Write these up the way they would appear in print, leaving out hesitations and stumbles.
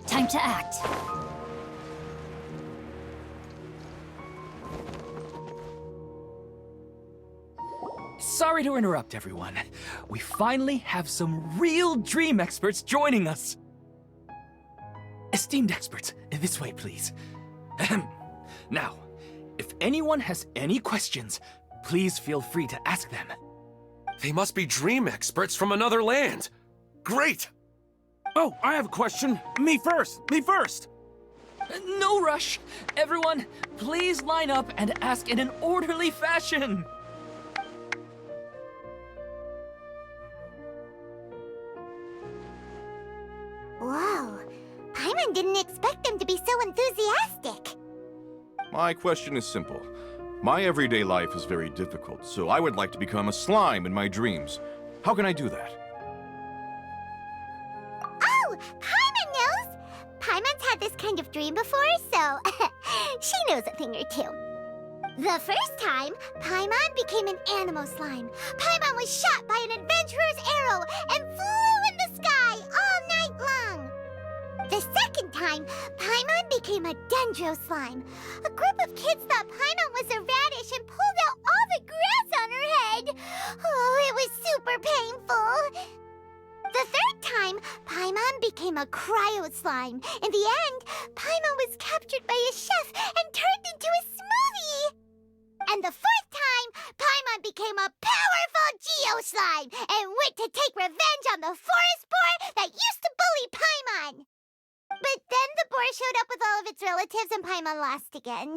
Time to act. Sorry to interrupt, everyone. We finally have some real dream experts joining us. Esteemed experts, this way, please. Ahem. Now, if anyone has any questions, please feel free to ask them. They must be dream experts from another land. Great! Oh, I have a question. Me first! Me first! No rush. Everyone, please line up and ask in an orderly fashion. Whoa, Paimon didn't expect them to be so enthusiastic. My question is simple. My everyday life is very difficult, so I would like to become a slime in my dreams. How can I do that? Oh, Paimon knows! Paimon's had this kind of dream before, so she knows a thing or two. The first time, Paimon became an animal slime. Paimon was shot by an adventurer's arrow and flew in the sky all night long. The second time, Paimon became a dendro slime. A group of kids thought Paimon was a radish and pulled out all the grass on her head. Oh, it was super painful. The third time, Paimon became a cryo slime. In the end, Paimon was captured by a chef and turned into a smoothie. And the fourth time, Paimon became a powerful Geo slime and went to take revenge on the forest boar that used to bully Paimon. But then the boar showed up with all of its relatives and Paimon lost again.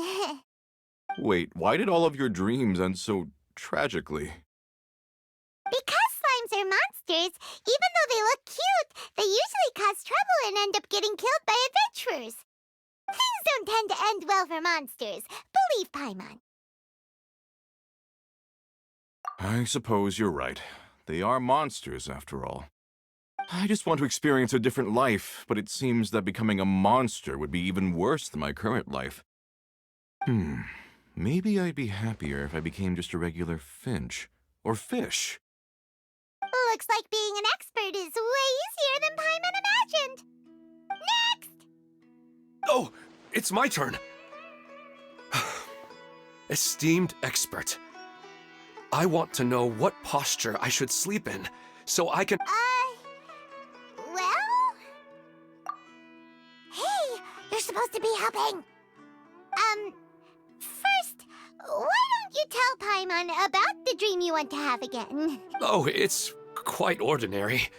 Wait, why did all of your dreams end so tragically? Because slimes are monsters, even though they look cute, they usually cause trouble and end up getting killed by adventurers. Things don't tend to end well for monsters. Believe Paimon. I suppose you're right. They are monsters, after all. I just want to experience a different life, but it seems that becoming a monster would be even worse than my current life. Maybe I'd be happier if I became just a regular finch. Or fish. Looks like being an expert is way easier than Paimon imagined. Next! Oh, it's my turn. Esteemed expert, I want to know what posture I should sleep in, so I can... Well... Hey, you're supposed to be helping. First, why don't you tell Paimon about the dream you want to have again? Oh, it's quite ordinary.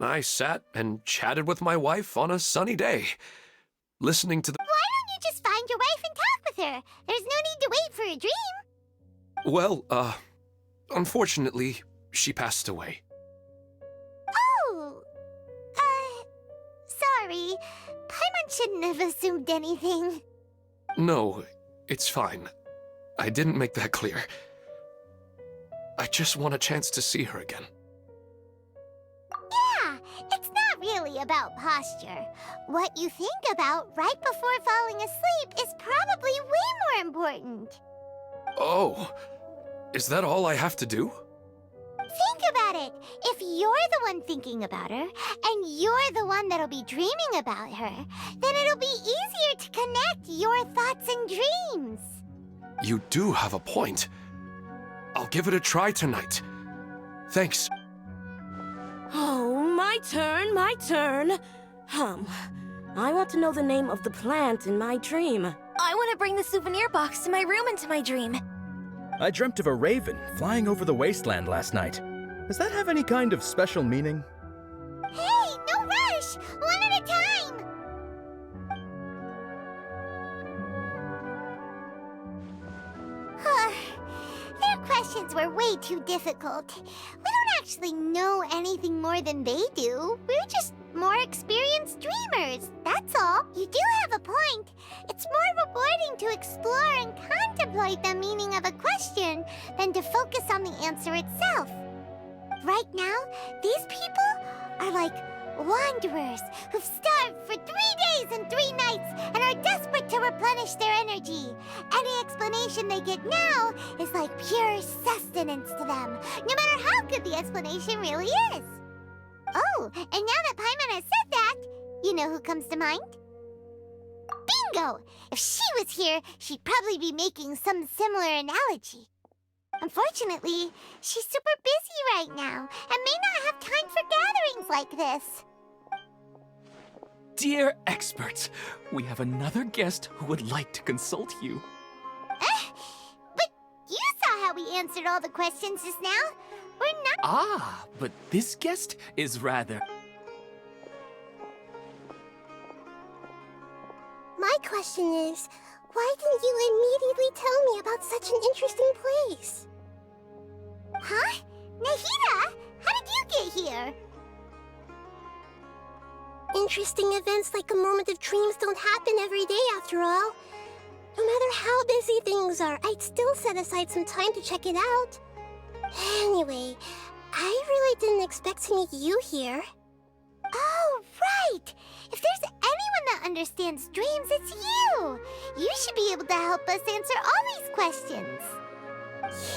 I sat and chatted with my wife on a sunny day, listening to the... Why don't you just find your wife and talk with her? There's no need to wait for a dream. Well, unfortunately, she passed away. Oh, sorry. Paimon shouldn't have assumed anything. No, it's fine. I didn't make that clear. I just want a chance to see her again. Yeah, it's not really about posture. What you think about right before falling asleep is probably way more important. Oh, is that all I have to do? Think about it. If you're the one thinking about her, and you're the one that'll be dreaming about her, then it'll be easier to connect your thoughts and dreams. You do have a point. I'll give it a try tonight. Thanks. Oh, my turn, my turn. I want to know the name of the plant in my dream. I want to bring the souvenir box to my room into my dream. I dreamt of a raven flying over the wasteland last night. Does that have any kind of special meaning? Hey, no rush! One at a time! Their questions were way too difficult. We don't actually know anything more than they do. We're just more experienced dreamers, that's all. You do have a point. It's more rewarding to explore and contemplate the meaning of a question than to focus on the answer itself. Right now, these people are like wanderers who've starved for 3 days and 3 nights and are desperate to replenish their energy. any explanation they get now is like pure sustenance to them, no matter how good the explanation really is. Oh, and now that Paimon has said that, you know who comes to mind? Bingo! If she was here, she'd probably be making some similar analogy. Unfortunately, she's super busy right now and may not have time for gatherings like this. Dear experts, we have another guest who would like to consult you. But you saw how we answered all the questions just now. We're not... Ah, but this guest is rather... My question is, why didn't you immediately tell me about such an interesting place? Huh? Nahida, how did you get here? Interesting events like a moment of dreams don't happen every day after all. No matter how busy things are, I'd still set aside some time to check it out. Anyway, I really didn't expect to meet you here. Oh, right! If there's anyone that understands dreams, it's you! You should be able to help us answer all these questions.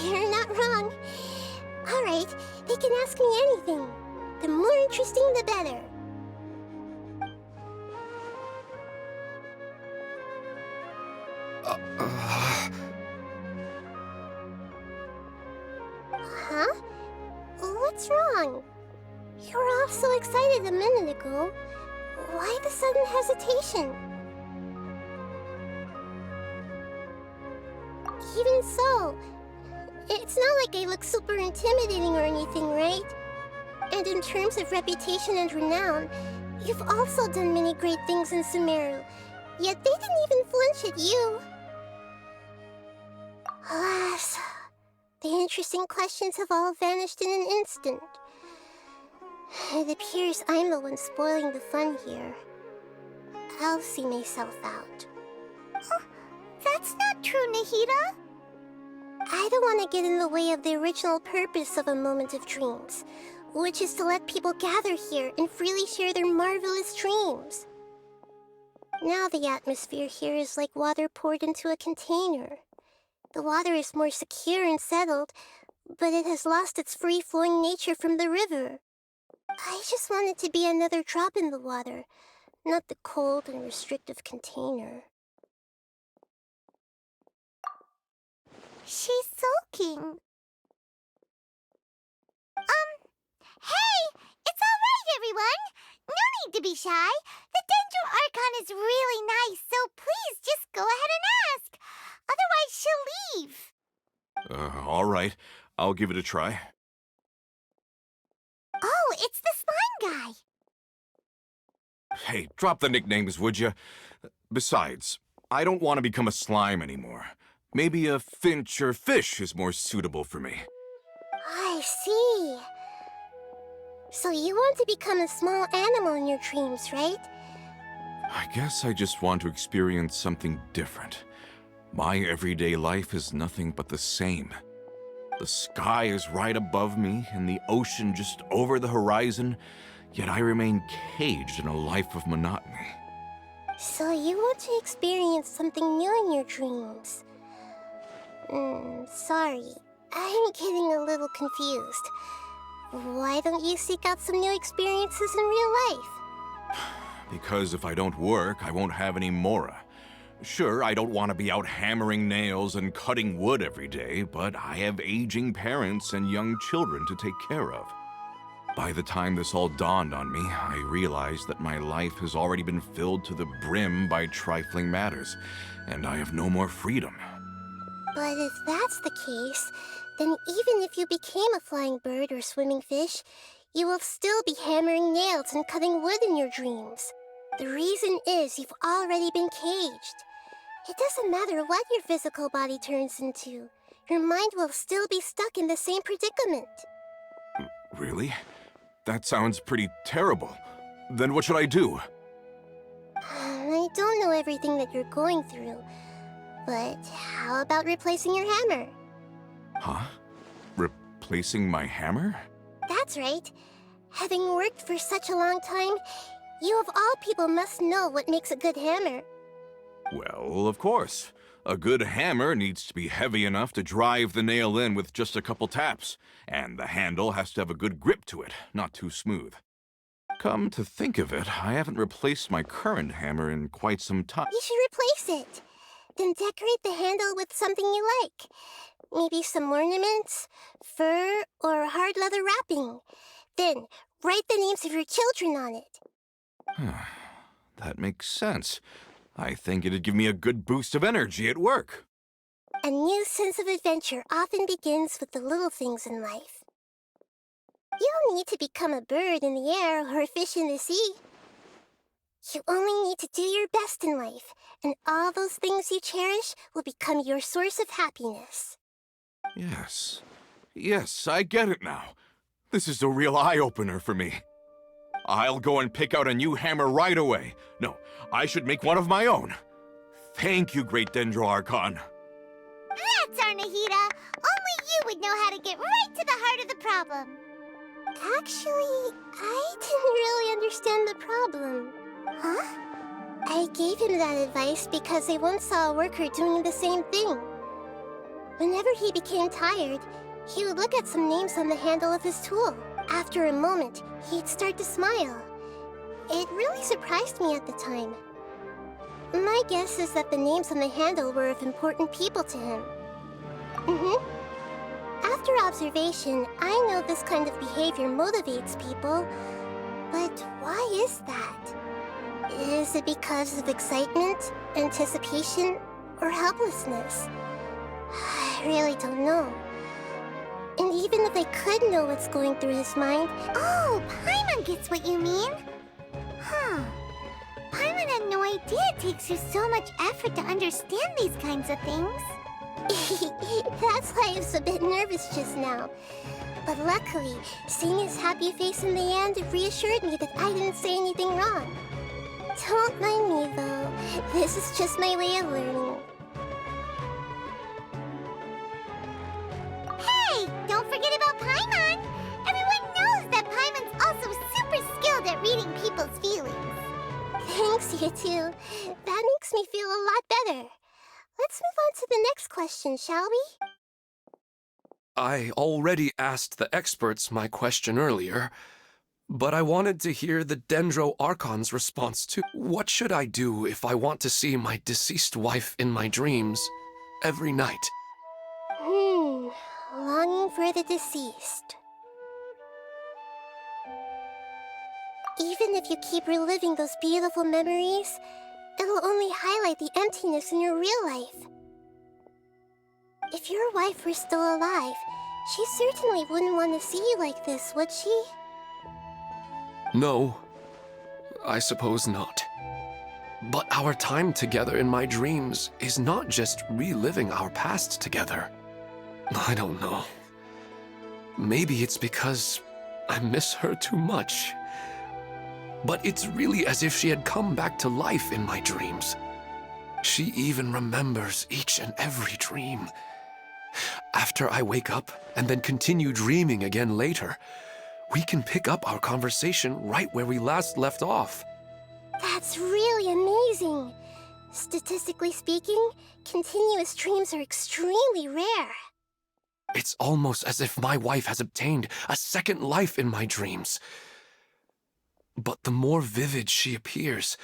You're not wrong. Alright, they can ask me anything. The more interesting, the better. Huh? What's wrong? You were all so excited a minute ago. Why the sudden hesitation? Even so, it's not like I look super intimidating or anything, right? And in terms of reputation and renown, you've also done many great things in Sumeru, yet they didn't even flinch at you. Alas, the interesting questions have all vanished in an instant. It appears I'm the one spoiling the fun here. I'll see myself out. Oh, that's not true, Nahida. I don't want to get in the way of the original purpose of a moment of dreams, which is to let people gather here and freely share their marvelous dreams. Now the atmosphere here is like water poured into a container. The water is more secure and settled, but it has lost its free-flowing nature from the river. I just want it to be another drop in the water, not the cold and restrictive container. She's sulking. Hey! It's all right, everyone! No need to be shy. The Dendro Archon is really nice, so please just go ahead and ask. Otherwise, she'll leave. All right. I'll give it a try. Oh, it's the slime guy. Hey, drop the nicknames, would you? Besides, I don't want to become a slime anymore. Maybe a finch or fish is more suitable for me. I see. So you want to become a small animal in your dreams, right? I guess I just want to experience something different. My everyday life is nothing but the same. The sky is right above me and the ocean just over the horizon, yet I remain caged in a life of monotony. So you want to experience something new in your dreams? Sorry. I'm getting a little confused. Why don't you seek out some new experiences in real life? Because if I don't work, I won't have any Mora. Sure, I don't want to be out hammering nails and cutting wood every day, but I have aging parents and young children to take care of. By the time this all dawned on me, I realized that my life has already been filled to the brim by trifling matters, and I have no more freedom. But if that's the case, then even if you became a flying bird or swimming fish, you will still be hammering nails and cutting wood in your dreams. The reason is you've already been caged. It doesn't matter what your physical body turns into. Your mind will still be stuck in the same predicament. Really? That sounds pretty terrible. Then what should I do? I don't know everything that you're going through, but how about replacing your hammer? Huh? Replacing my hammer? That's right. Having worked for such a long time, you of all people must know what makes a good hammer. Well, of course. A good hammer needs to be heavy enough to drive the nail in with just a couple taps, and the handle has to have a good grip to it, not too smooth. Come to think of it, I haven't replaced my current hammer in quite some time. You should replace it. Then decorate the handle with something you like. Maybe some ornaments, fur, or hard leather wrapping. Then write the names of your children on it. That makes sense. I think it'd give me a good boost of energy at work. A new sense of adventure often begins with the little things in life. You don't need to become a bird in the air or a fish in the sea. You only need to do your best in life, and all those things you cherish will become your source of happiness. Yes. Yes, I get it now. This is a real eye-opener for me. I'll go and pick out a new hammer right away. No, I should make one of my own. Thank you, Great Dendro Archon. That's our Nahida. Only you would know how to get right to the heart of the problem. Actually, I didn't really understand the problem. Huh? I gave him that advice because I once saw a worker doing the same thing. Whenever he became tired, he would look at some names on the handle of his tool. After a moment, he'd start to smile. It really surprised me at the time. My guess is that the names on the handle were of important people to him. After observation, I know this kind of behavior motivates people. But why is that? Is it because of excitement, anticipation, or helplessness? I really don't know. And even if I could know what's going through his mind... Oh, Paimon gets what you mean. Huh. Paimon had no idea it takes you so much effort to understand these kinds of things. That's why I was a bit nervous just now. But luckily, seeing his happy face in the end reassured me that I didn't say anything wrong. Don't mind me, though. This is just my way of learning. Hey! Don't forget about Paimon! Everyone knows that Paimon's also super skilled at reading people's feelings. Thanks, you two. That makes me feel a lot better. Let's move on to the next question, shall we? I already asked the experts my question earlier, but I wanted to hear the Dendro Archon's response to what should I do if I want to see my deceased wife in my dreams every night? Longing for the deceased. Even if you keep reliving those beautiful memories, it'll only highlight the emptiness in your real life. If your wife were still alive, she certainly wouldn't want to see you like this, would she? No, I suppose not. But our time together in my dreams is not just reliving our past together. I don't know. Maybe it's because I miss her too much. But it's really as if she had come back to life in my dreams. She even remembers each and every dream. After I wake up and then continue dreaming again later, we can pick up our conversation right where we last left off. That's really amazing. Statistically speaking, continuous dreams are extremely rare. It's almost as if my wife has obtained a second life in my dreams. But the more vivid she appears,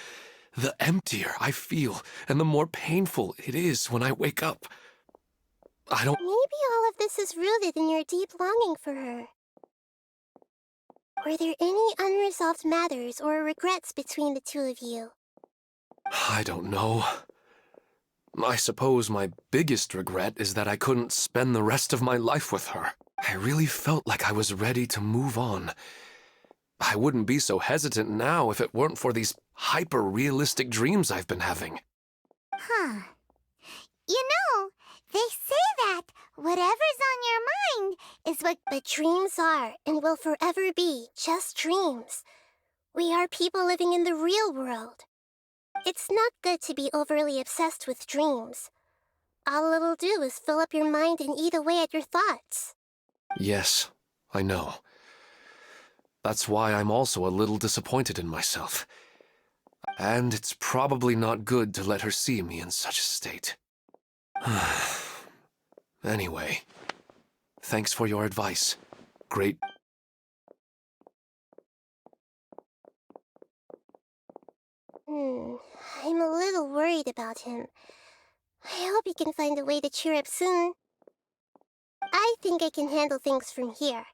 the emptier I feel, and the more painful it is when I wake up. Maybe all of this is rooted in your deep longing for her. Were there any unresolved matters or regrets between the two of you? I don't know. I suppose my biggest regret is that I couldn't spend the rest of my life with her. I really felt like I was ready to move on. I wouldn't be so hesitant now if it weren't for these hyper-realistic dreams I've been having. Huh. You know, they say that whatever's on your mind is what... But dreams are and will forever be just dreams. We are people living in the real world. It's not good to be overly obsessed with dreams. All it'll do is fill up your mind and eat away at your thoughts. Yes, I know. That's why I'm also a little disappointed in myself. And it's probably not good to let her see me in such a state. Anyway, thanks for your advice. Great. I'm a little worried about him. I hope he can find a way to cheer up soon. I think I can handle things from here.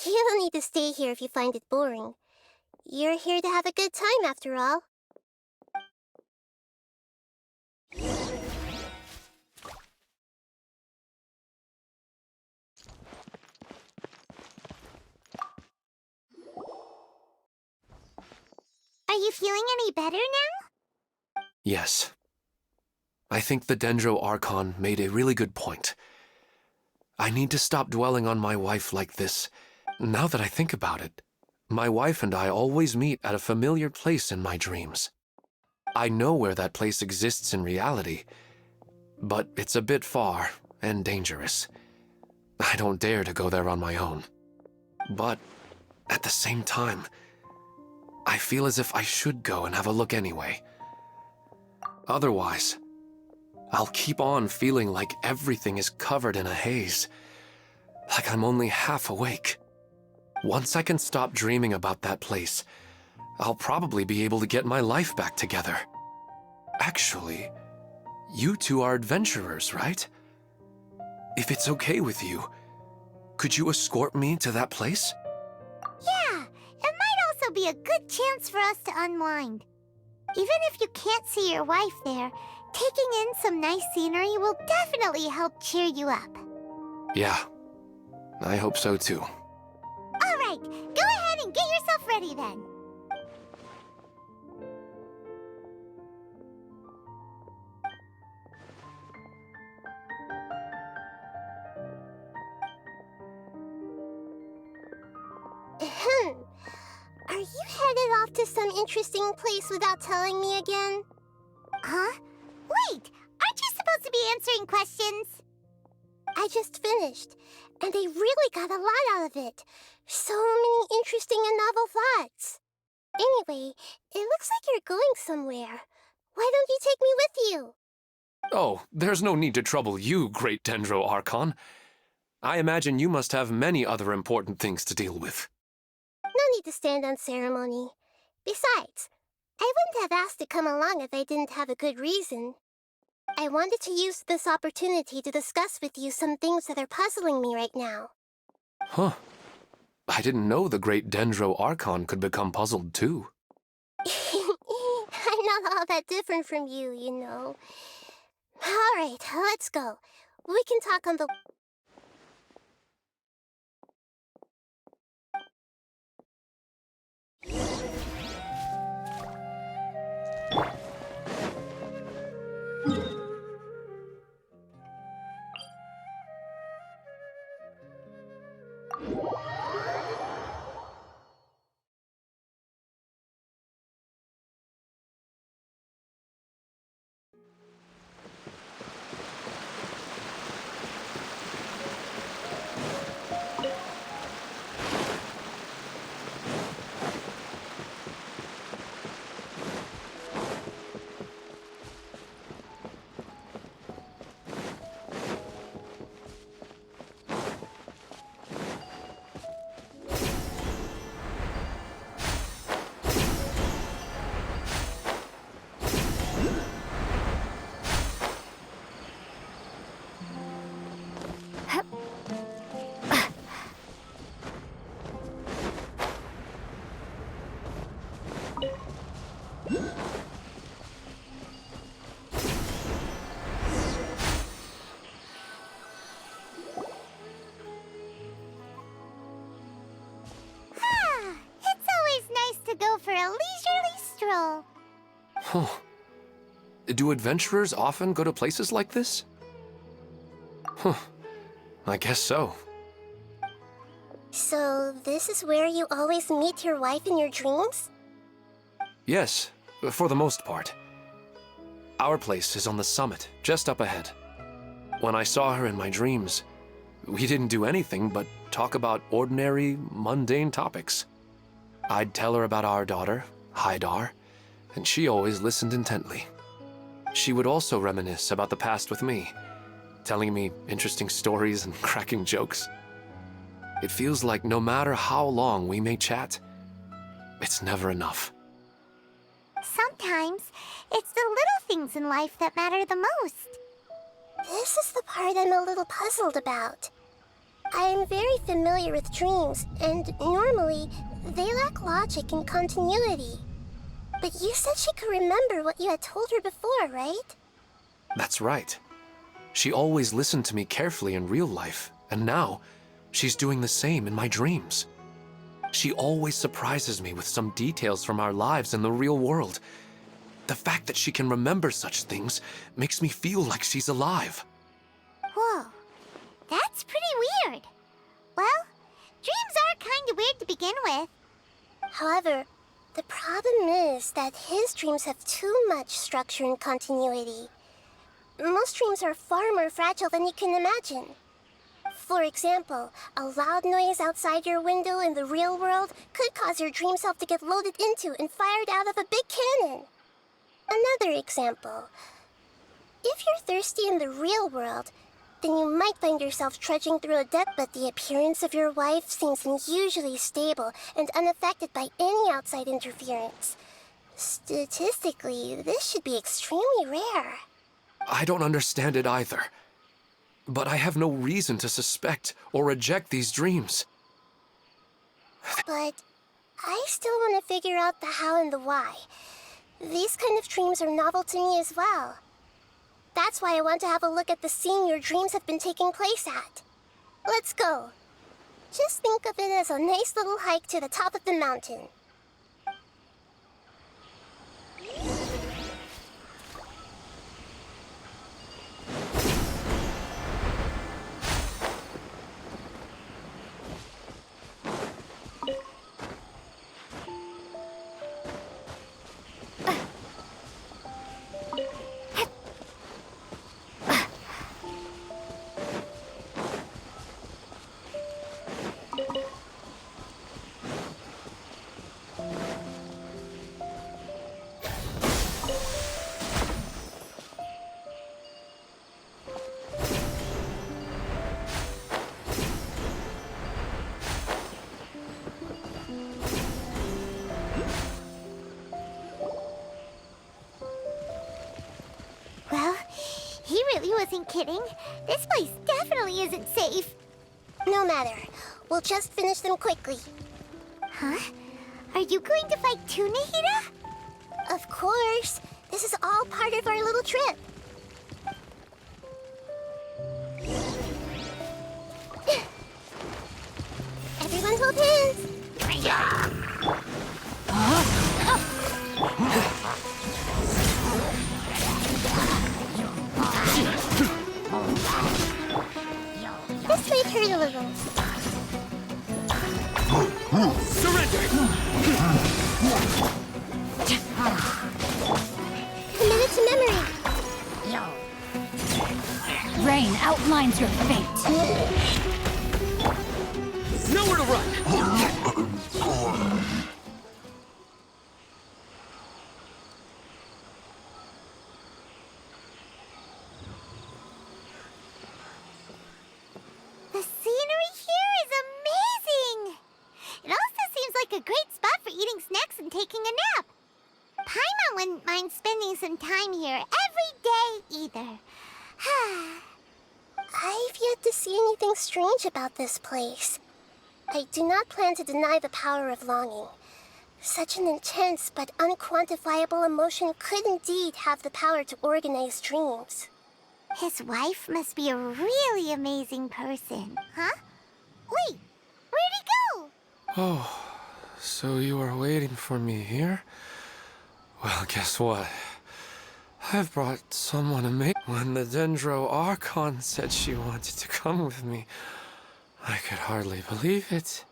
You don't need to stay here if you find it boring. You're here to have a good time, after all. Are you feeling any better now? Yes. I think the Dendro Archon made a really good point. I need to stop dwelling on my wife like this. Now that I think about it, my wife and I always meet at a familiar place in my dreams. I know where that place exists in reality, but it's a bit far and dangerous. I don't dare to go there on my own. But at the same time, I feel as if I should go and have a look anyway. Otherwise, I'll keep on feeling like everything is covered in a haze, like I'm only half awake. Once I can stop dreaming about that place, I'll probably be able to get my life back together. Actually, you two are adventurers, right? If it's okay with you, could you escort me to that place? Yeah, it might also be a good chance for us to unwind. Even if you can't see your wife there, taking in some nice scenery will definitely help cheer you up. Yeah, I hope so too. All right, go ahead and get yourself ready then. Are you headed off to some interesting place without telling me again? Huh? Wait, aren't you supposed to be answering questions? I just finished, and I really got a lot out of it. So many interesting and novel thoughts. Anyway, it looks like you're going somewhere. Why don't you take me with you? Oh, there's no need to trouble you, great Dendro Archon. I imagine you must have many other important things to deal with. No need to stand on ceremony. Besides, I wouldn't have asked to come along if I didn't have a good reason. I wanted to use this opportunity to discuss with you some things that are puzzling me right now. Huh. I didn't know the great Dendro Archon could become puzzled too. I'm not all that different from you, you know. All right, let's go. We can talk on the... to go for a leisurely stroll. Huh. Do adventurers often go to places like this? Huh. I guess so. So, this is where you always meet your wife in your dreams? Yes, for the most part. Our place is on the summit, just up ahead. When I saw her in my dreams, we didn't do anything but talk about ordinary, mundane topics. I'd tell her about our daughter, Haidar, and she always listened intently. she would also reminisce about the past with me, telling me interesting stories and cracking jokes. It feels like no matter how long we may chat, it's never enough. Sometimes, it's the little things in life that matter the most. This is the part I'm a little puzzled about. I am very familiar with dreams, and normally, they lack logic and continuity. But you said she could remember what you had told her before, right? That's right. She always listened to me carefully in real life, and now, she's doing the same in my dreams. She always surprises me with some details from our lives in the real world. The fact that she can remember such things makes me feel like she's alive. Whoa, that's pretty weird. Well, dreams are kind of weird to begin with. However, the problem is that his dreams have too much structure and continuity. Most dreams are far more fragile than you can imagine. For example, a loud noise outside your window in the real world could cause your dream self to get loaded into and fired out of a big cannon. Another example. If you're thirsty in the real world, then you might find yourself trudging through a desert, but the appearance of your wife seems unusually stable and unaffected by any outside interference. Statistically, this should be extremely rare. I don't understand it either. But I have no reason to suspect or reject these dreams. But I still want to figure out the how and the why. These kind of dreams are novel to me as well. That's why I want to have a look at the scene your dreams have been taking place at. Let's go. Just think of it as a nice little hike to the top of the mountain. Well, he really wasn't kidding. This place definitely isn't safe. No matter. We'll just finish them quickly. Huh? Are you going to fight too, Nahida? Of course. This is all part of our little trip. Everyone hold hands. This might hurt a little. Commit it to memory. Rain outlines your fate. Nowhere to run! The scenery here is amazing! It also seems like a great spot for eating snacks and taking a nap. Paimon wouldn't mind spending some time here every day either. I've yet to see anything strange about this place. I do not plan to deny the power of longing. Such an intense but unquantifiable emotion could indeed have the power to organize dreams. His wife must be a really amazing person, huh? Wait, where'd he go? Oh, so you are waiting for me here? Well, guess what? I've brought someone amazing. When the Dendro Archon said she wanted to come with me, I could hardly believe it.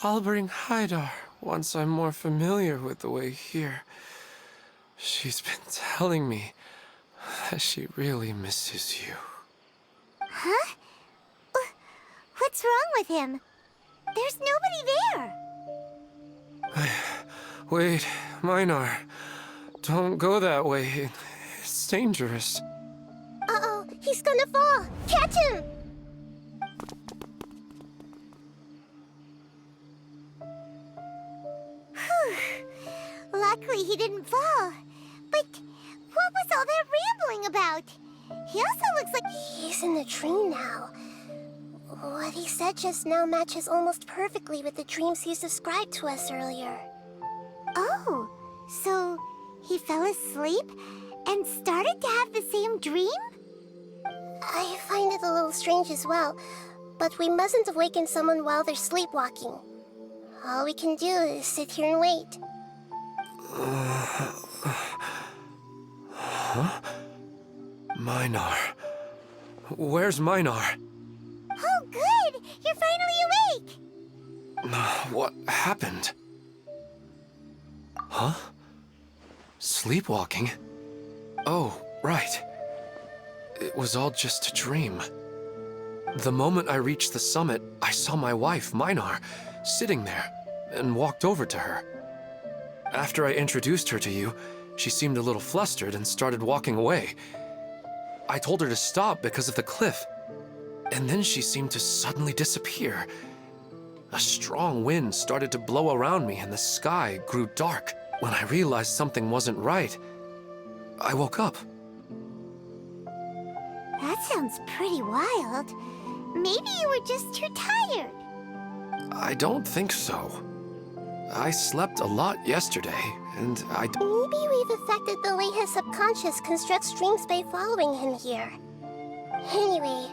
I'll bring Haidar once I'm more familiar with the way here. She's been telling me that she really misses you. Huh? What's wrong with him? There's nobody there. Wait, Minar. Don't go that way. It's dangerous. Uh-oh, he's gonna fall! Catch him! Luckily he didn't fall. But what was all that rambling about? He also looks like... He's in the dream now. What he said just now matches almost perfectly with the dreams he's described to us earlier. Oh, so he fell asleep and started to have the same dream? I find it a little strange as well, but we mustn't awaken someone while they're sleepwalking. All we can do is sit here and wait. Huh? Minar. Where's Minar? Oh, good! You're finally awake! What happened? Huh? Sleepwalking? Oh, right. It was all just a dream. The moment I reached the summit, I saw my wife, Minar, sitting there, and walked over to her. After I introduced her to you, she seemed a little flustered and started walking away. I told her to stop because of the cliff, and then she seemed to suddenly disappear. A strong wind started to blow around me and the sky grew dark. When I realized something wasn't right, I woke up. That sounds pretty wild. Maybe you were just too tired. I don't think so. I slept a lot yesterday, and Maybe we've affected the way his subconscious constructs dreams by following him here. Anyway,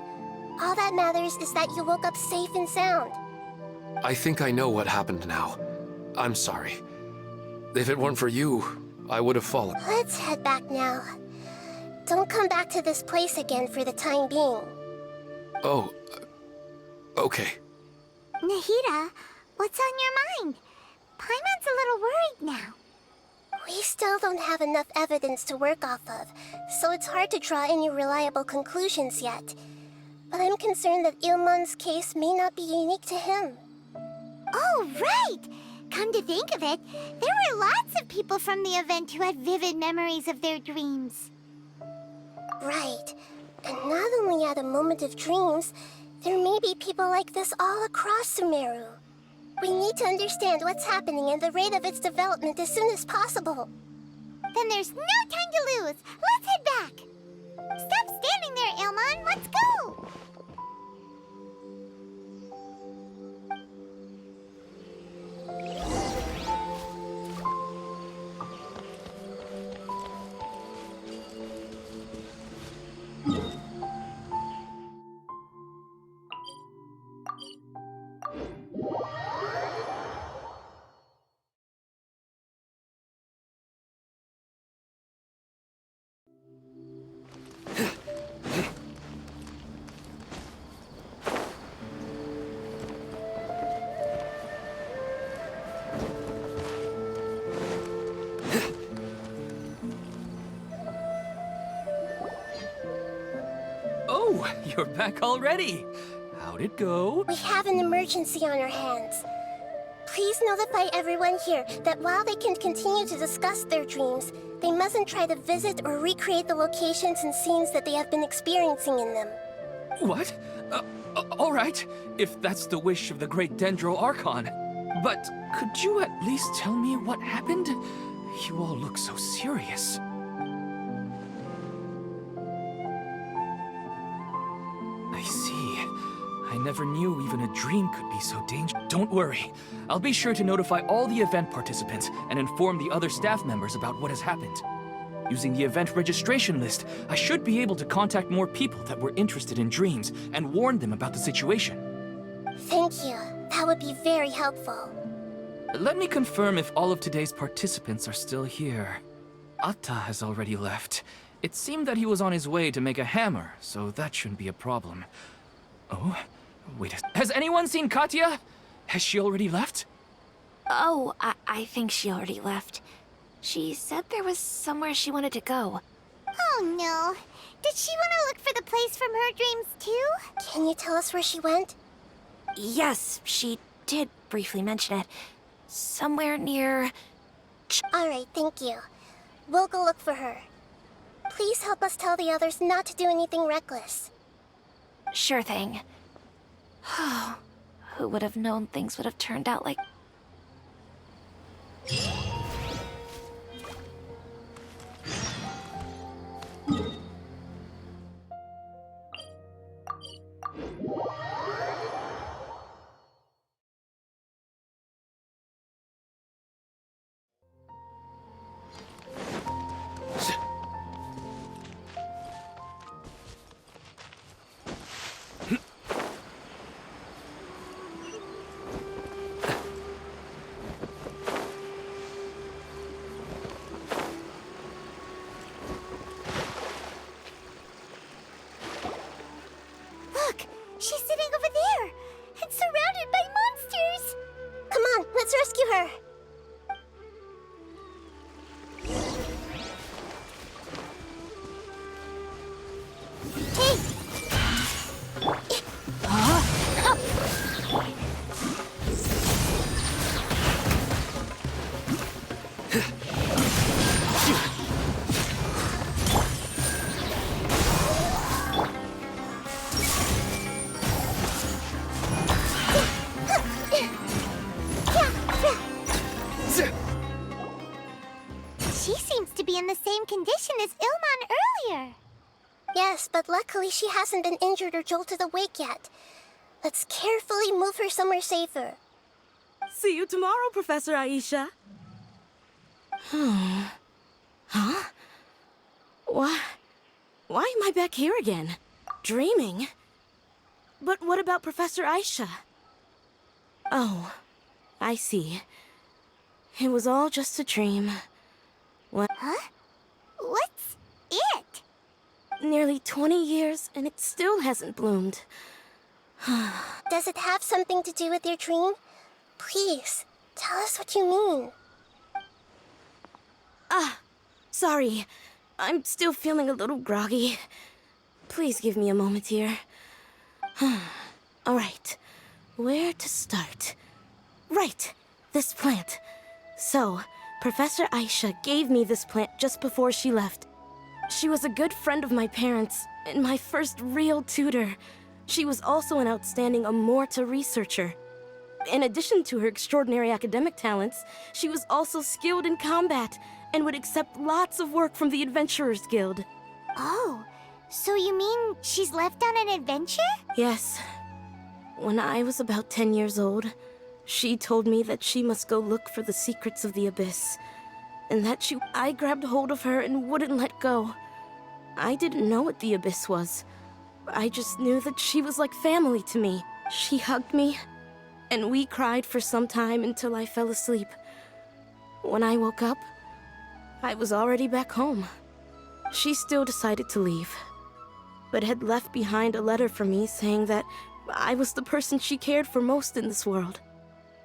all that matters is that you woke up safe and sound. I think I know what happened now. I'm sorry. If it weren't for you, I would have fallen. Let's head back now. Don't come back to this place again for the time being. Oh, okay. Nahida, what's on your mind? Paimon's a little worried now. We still don't have enough evidence to work off of, so it's hard to draw any reliable conclusions yet. But I'm concerned that Ilmon's case may not be unique to him. Oh, right! Come to think of it, there were lots of people from the event who had vivid memories of their dreams. Right. And not only at a moment of dreams, there may be people like this all across Sumeru. We need to understand what's happening and the rate of its development as soon as possible. Then there's no time to lose. Let's head back. Stop standing there, Ilmon. Let's go. Oh, you're back already. How'd it go? We have an emergency on our hands. Please notify everyone here that while they can continue to discuss their dreams, they mustn't try to visit or recreate the locations and scenes that they have been experiencing in them. What? All right, if that's the wish of the great Dendro Archon. But could you at least tell me what happened? You all look so serious. I see. I never knew even a dream could be so dangerous. Don't worry. I'll be sure to notify all the event participants and inform the other staff members about what has happened. Using the event registration list, I should be able to contact more people that were interested in dreams and warn them about the situation. Thank you. That would be very helpful. Let me confirm if all of today's participants are still here. Atta has already left. It seemed that he was on his way to make a hammer, so that shouldn't be a problem. Oh, wait has anyone seen Katya? Has she already left? Oh, I think she already left. She said there was somewhere she wanted to go. Oh no. Did she want to look for the place from her dreams too? Can you tell us where she went? Yes, she did briefly mention it. Somewhere near... Alright, thank you. We'll go look for her. Please help us tell the others not to do anything reckless. Sure thing. Who would have known things would have turned out like... Look! She's sitting over there! And surrounded by monsters! Come on, let's rescue her. She seems to be in the same condition as Ilman earlier. Yes, but luckily she hasn't been injured or jolted awake yet. Let's carefully move her somewhere safer. See you tomorrow, Professor Aisha. Huh? Why am I back here again? Dreaming? But what about Professor Aisha? Oh, I see. It was all just a dream. What? Huh? What's it? Nearly 20 years and it still hasn't bloomed. Does it have something to do with your dream? Please, tell us what you mean. Sorry. I'm still feeling a little groggy. Please give me a moment here. All right. Where to start? Right. This plant. So, Professor Aisha gave me this plant just before she left. She was a good friend of my parents and my first real tutor. She was also an outstanding Amorta researcher. In addition to her extraordinary academic talents, she was also skilled in combat and would accept lots of work from the Adventurers Guild. Oh, so you mean she's left on an adventure? Yes. When I was about 10 years old, she told me that she must go look for the secrets of the Abyss, and that I grabbed hold of her and wouldn't let go. I didn't know what the Abyss was. I just knew that she was like family to me. She hugged me, and we cried for some time until I fell asleep. When I woke up, I was already back home. She still decided to leave, but had left behind a letter for me saying that I was the person she cared for most in this world.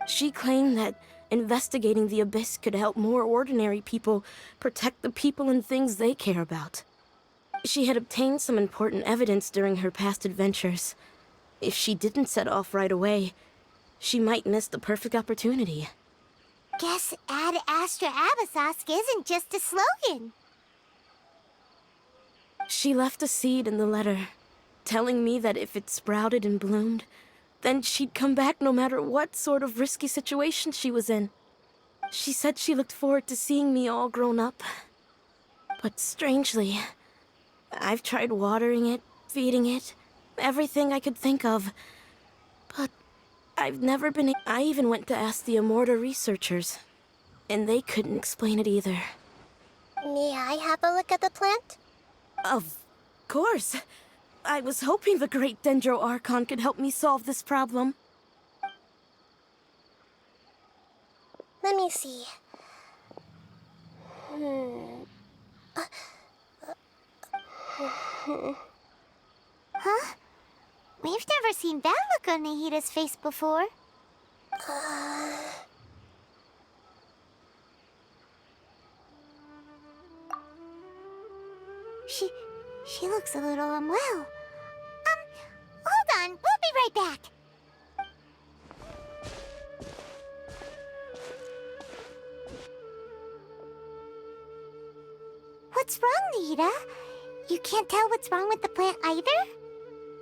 She claimed that investigating the Abyss could help more ordinary people protect the people and things they care about. She had obtained some important evidence during her past adventures. If she didn't set off right away, she might miss the perfect opportunity. Guess Ad Astra Abyssosque isn't just a slogan. She left a seed in the letter, telling me that if it sprouted and bloomed, then she'd come back no matter what sort of risky situation she was in. She said she looked forward to seeing me all grown up. But strangely, I've tried watering it, feeding it, everything I could think of. But I've never been... I even went to ask the Amorta researchers, and they couldn't explain it either. May I have a look at the plant? Of course. I was hoping the great Dendro Archon could help me solve this problem. Let me see. Huh? We've never seen that look on Nahida's face before. She looks a little unwell. Hold on, we'll be right back. What's What's wrong, Nita? You can't tell what's wrong with the plant either?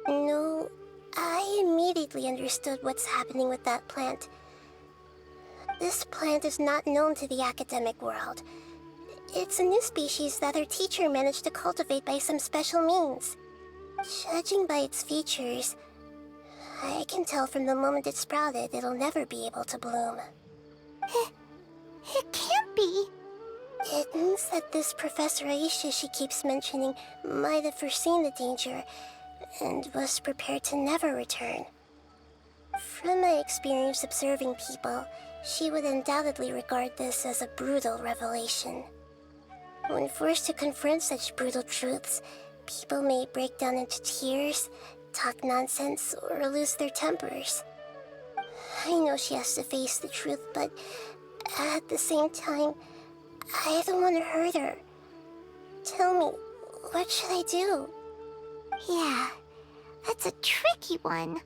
No, I immediately understood what's happening with that plant. This plant is not known to the academic world. It's a new species that our teacher managed to cultivate by some special means. Judging by its features, I can tell from the moment it sprouted it'll never be able to bloom. It can't be. It means that this Professor Aisha she keeps mentioning might have foreseen the danger and was prepared to never return. From my experience observing people, she would undoubtedly regard this as a brutal revelation. When forced to confront such brutal truths, people may break down into tears, talk nonsense, or lose their tempers. I know she has to face the truth, but at the same time, I don't want to hurt her. Tell me, what should I do? Yeah, that's a tricky one.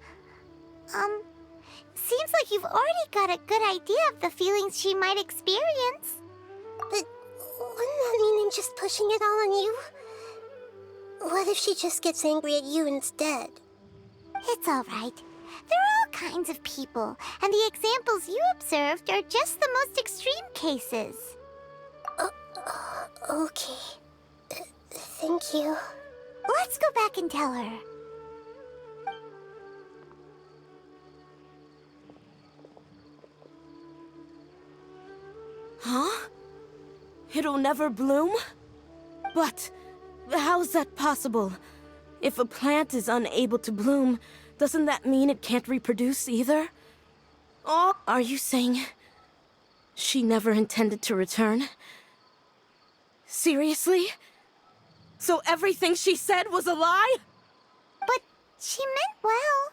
Seems like you've already got a good idea of the feelings she might experience. But wouldn't that mean I'm just pushing it all on you? What if she just gets angry at you instead? It's all right. There are all kinds of people, and the examples you observed are just the most extreme cases. Okay. Thank you. Let's go back and tell her. Huh? It'll never bloom? But how's that possible? If a plant is unable to bloom, doesn't that mean it can't reproduce either? Oh, are you saying she never intended to return? Seriously? So everything she said was a lie? But she meant well.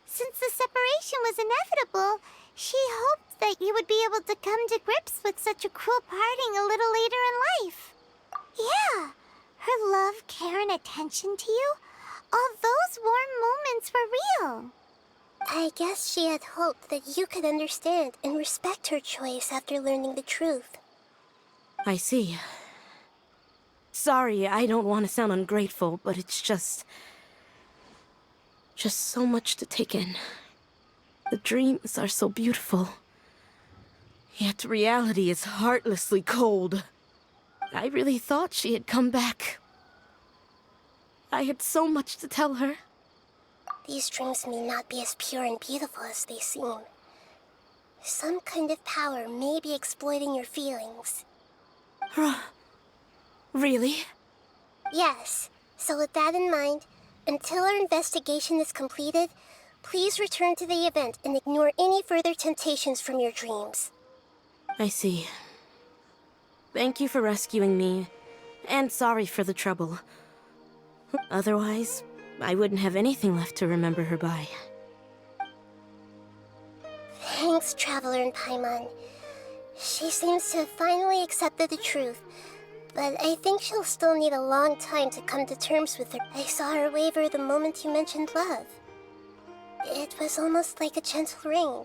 Since the separation was inevitable, she hoped that you would be able to come to grips with such a cruel parting a little later in life. Yeah, her love, care, and attention to you, all those warm moments were real. I guess she had hoped that you could understand and respect her choice after learning the truth. I see. Sorry, I don't want to sound ungrateful, but it's just so much to take in. The dreams are so beautiful. Yet reality is heartlessly cold. I really thought she had come back. I had so much to tell her. These dreams may not be as pure and beautiful as they seem. Some kind of power may be exploiting your feelings. Really? Yes. So with that in mind, until our investigation is completed, please return to the event and ignore any further temptations from your dreams. I see. Thank you for rescuing me, and sorry for the trouble. Otherwise, I wouldn't have anything left to remember her by. Thanks, Traveler and Paimon. She seems to have finally accepted the truth, but I think she'll still need a long time to come to terms with her. I saw her waver the moment you mentioned love. It was almost like a gentle rain,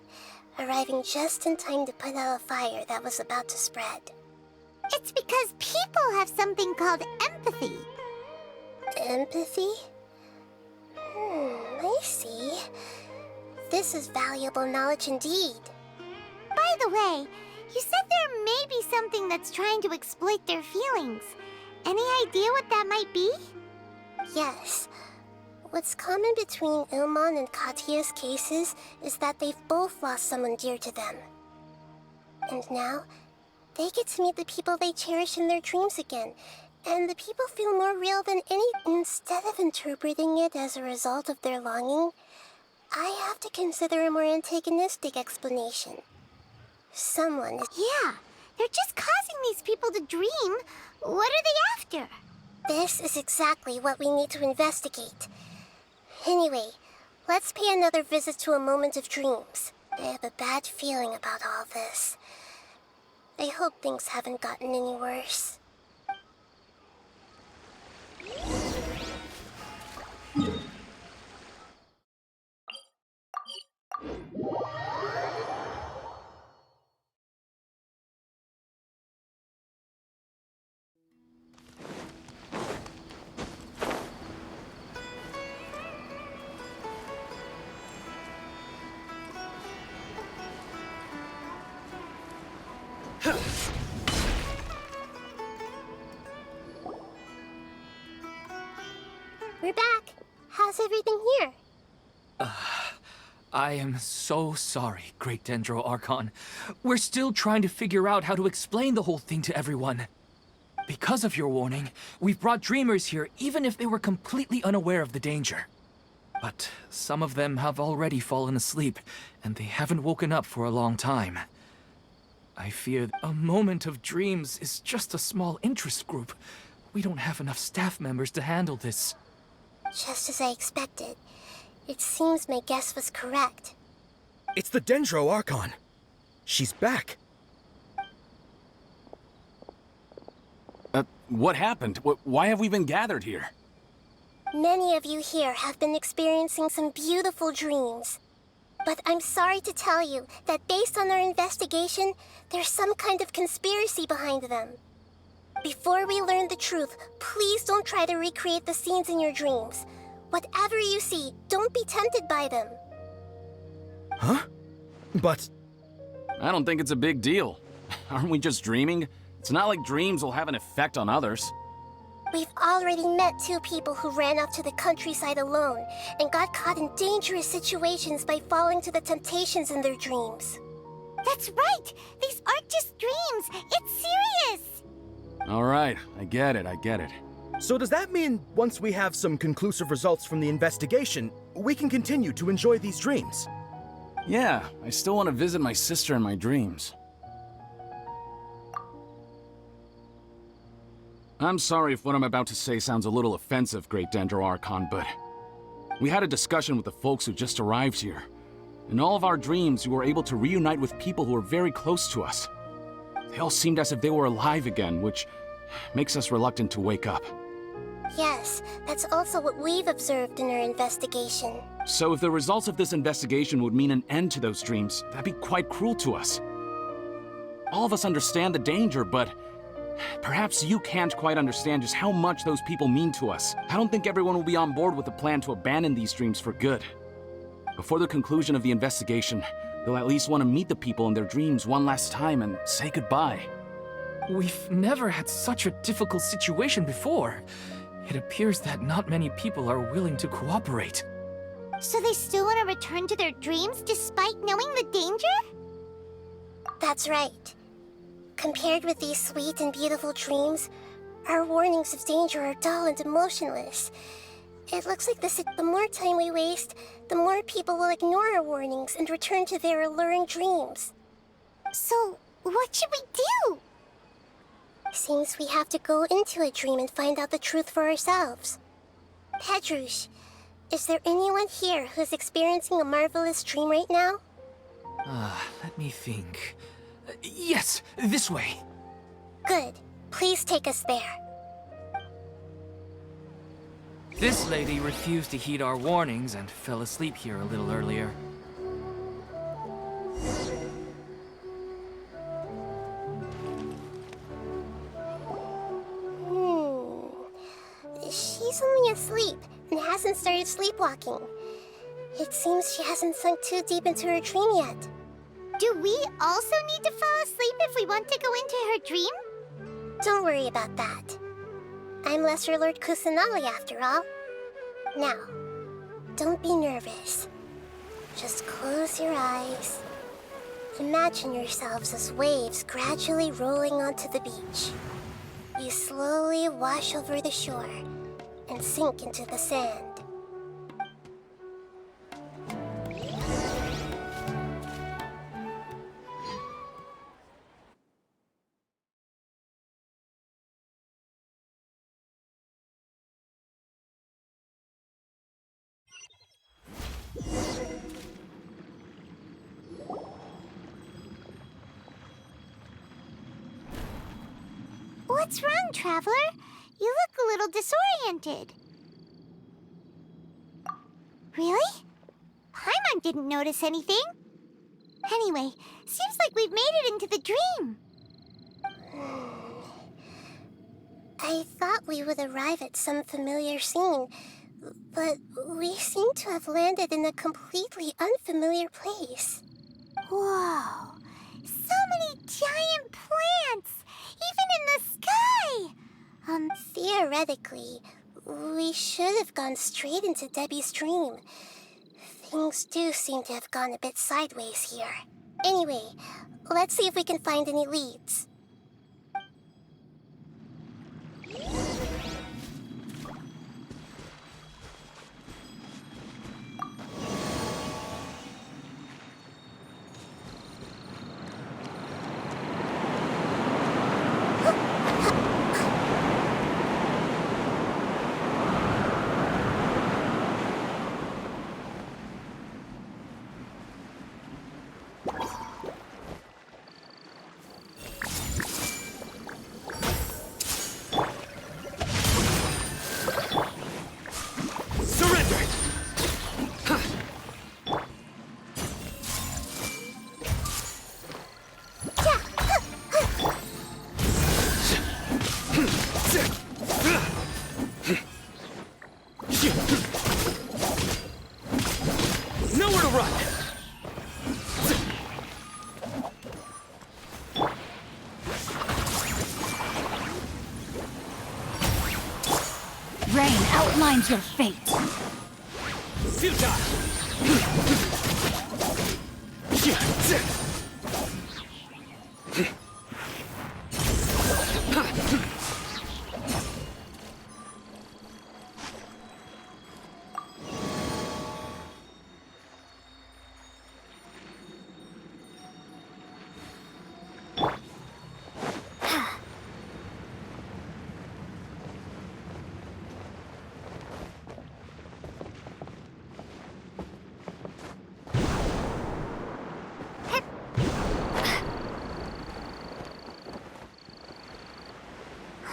arriving just in time to put out a fire that was about to spread. It's because people have something called empathy. Empathy? I see. This is valuable knowledge indeed. By the way, you said there may be something that's trying to exploit their feelings. Any idea what that might be? Yes. What's common between Ilmon and Katya's cases is that they've both lost someone dear to them. And now, they get to meet the people they cherish in their dreams again, and the people feel more real than any. Instead of interpreting it as a result of their longing, I have to consider a more antagonistic explanation. Someone is. Yeah, they're just causing these people to dream. What are they after? This is exactly what we need to investigate. Anyway, let's pay another visit to a moment of dreams. I have a bad feeling about all this. I hope things haven't gotten any worse. We're back. How's everything here? I am so sorry, Great Dendro Archon. We're still trying to figure out how to explain the whole thing to everyone. Because of your warning, we've brought dreamers here even if they were completely unaware of the danger. But some of them have already fallen asleep, and they haven't woken up for a long time. I fear a moment of dreams is just a small interest group. We don't have enough staff members to handle this. Just as I expected. It seems my guess was correct. It's the Dendro Archon. She's back. What happened? Why have we been gathered here? Many of you here have been experiencing some beautiful dreams. But I'm sorry to tell you that based on our investigation, there's some kind of conspiracy behind them. Before we learn the truth, please don't try to recreate the scenes in your dreams. Whatever you see, don't be tempted by them. Huh? But... I don't think it's a big deal. Aren't we just dreaming? It's not like dreams will have an effect on others. We've already met 2 people who ran off to the countryside alone and got caught in dangerous situations by falling to the temptations in their dreams. That's right! These aren't just dreams! It's serious! All right, I get it. so does that mean once we have some conclusive results from the investigation, we can continue to enjoy these dreams? Yeah, I still want to visit my sister in my dreams. I'm sorry if what I'm about to say sounds a little offensive, Great Dendro Archon, but we had a discussion with the folks who just arrived here. In all of our dreams, we were able to reunite with people who were very close to us. They all seemed as if they were alive again, which makes us reluctant to wake up. Yes, that's also what we've observed in our investigation. So if the results of this investigation would mean an end to those dreams, that'd be quite cruel to us. All of us understand the danger, but perhaps you can't quite understand just how much those people mean to us. I don't think everyone will be on board with the plan to abandon these dreams for good. Before the conclusion of the investigation, they'll at least want to meet the people in their dreams one last time and say goodbye. We've never had such a difficult situation before. It appears that not many people are willing to cooperate. So they still want to return to their dreams despite knowing the danger? That's right. Compared with these sweet and beautiful dreams, our warnings of danger are dull and emotionless. It looks like the more time we waste, the more people will ignore our warnings and return to their alluring dreams. So, what should we do? Seems we have to go into a dream and find out the truth for ourselves. Pedrush, is there anyone here who's experiencing a marvelous dream right now? Let me think. Yes, this way. Good. Please take us there. This lady refused to heed our warnings and fell asleep here a little earlier. She's only asleep and hasn't started sleepwalking. It seems she hasn't sunk too deep into her dream yet. Do we also need to fall asleep if we want to go into her dream? Don't worry about that. I'm Lesser Lord Kusanali after all. Now, don't be nervous. Just close your eyes. Imagine yourselves as waves gradually rolling onto the beach. You slowly wash over the shore and sink into the sand. What's wrong, Traveler? You look a little disoriented. Really? Paimon didn't notice anything. Anyway, seems like we've made it into the dream. I thought we would arrive at some familiar scene, but we seem to have landed in a completely unfamiliar place. Whoa. so many giant plants, even in the sky! Theoretically, we should have gone straight into Debbie's dream. Things do seem to have gone a bit sideways here. Anyway, let's see if we can find any leads. Nowhere to run! Rain outlines your fate.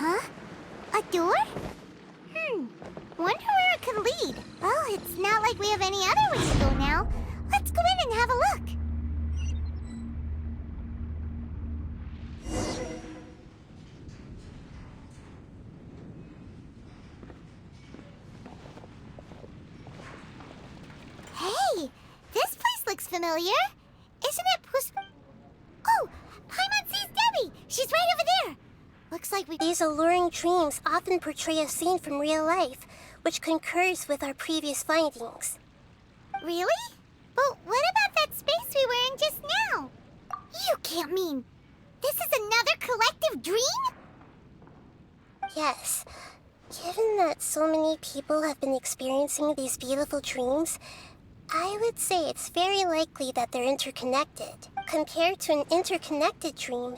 Huh? A door? Wonder where it could lead. Well, it's not like we have any other way to go now. Let's go in and have a look. Hey, this place looks familiar. Isn't it Oh, Paimon sees Debbie. She's right over there. Looks like These alluring dreams often portray a scene from real life, which concurs with our previous findings. Really? But what about that space we were in just now? You can't mean this is another collective dream? Yes. Given that so many people have been experiencing these beautiful dreams, I would say it's very likely that they're interconnected. Compared to an interconnected dream,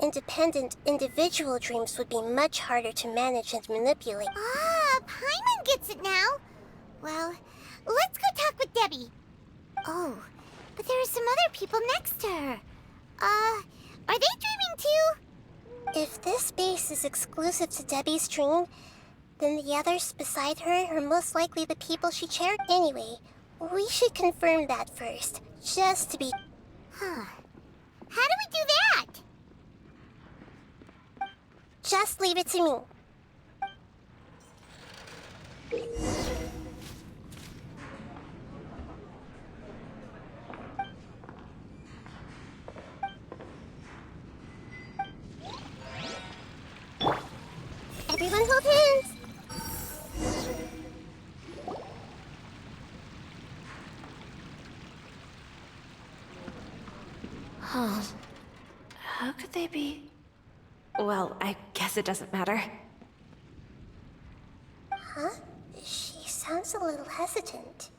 independent individual dreams would be much harder to manage and manipulate. Ah, Paimon gets it now. Well, let's go talk with Debbie. Oh, but there are some other people next to her. Are they dreaming too? If this space is exclusive to Debbie's dream, then the others beside her are most likely the people she shared. Anyway, we should confirm that first, just to be... Huh. How do we do that? Just leave it to me. Everyone hold hands. Huh. How could they be? Well, I guess it doesn't matter. Huh? She sounds a little hesitant.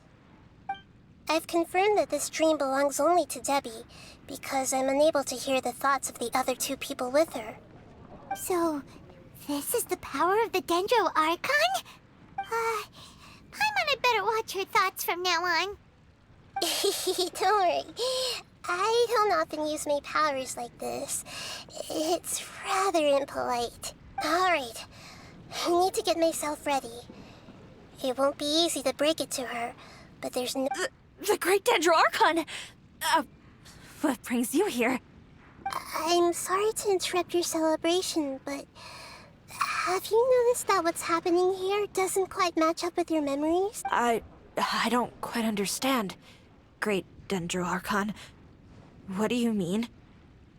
I've confirmed that this dream belongs only to Debbie, because I'm unable to hear the thoughts of the other two people with her. So, this is the power of the Dendro Archon? Paimon had better watch her thoughts from now on. Don't worry. I don't often use my powers like this. It's rather impolite. Alright, I need to get myself ready. It won't be easy to break it to her, but there's no... The Great Dendro Archon! What brings you here? I'm sorry to interrupt your celebration, but... Have you noticed that what's happening here doesn't quite match up with your memories? I don't quite understand. Great Dendro Archon. What do you mean?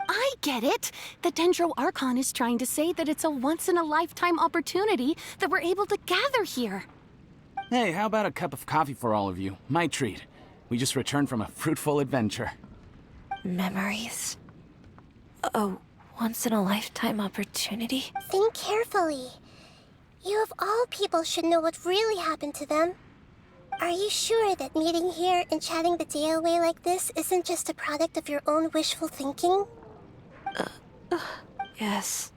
I get it. The Dendro Archon is trying to say that it's a once-in-a-lifetime opportunity that we're able to gather here. Hey, how about a cup of coffee for all of you? My treat. We just returned from a fruitful adventure. Memories. A once-in-a-lifetime opportunity? Think carefully. You of all people should know what really happened to them. Are you sure that meeting here and chatting the day away like this isn't just a product of your own wishful thinking? Yes.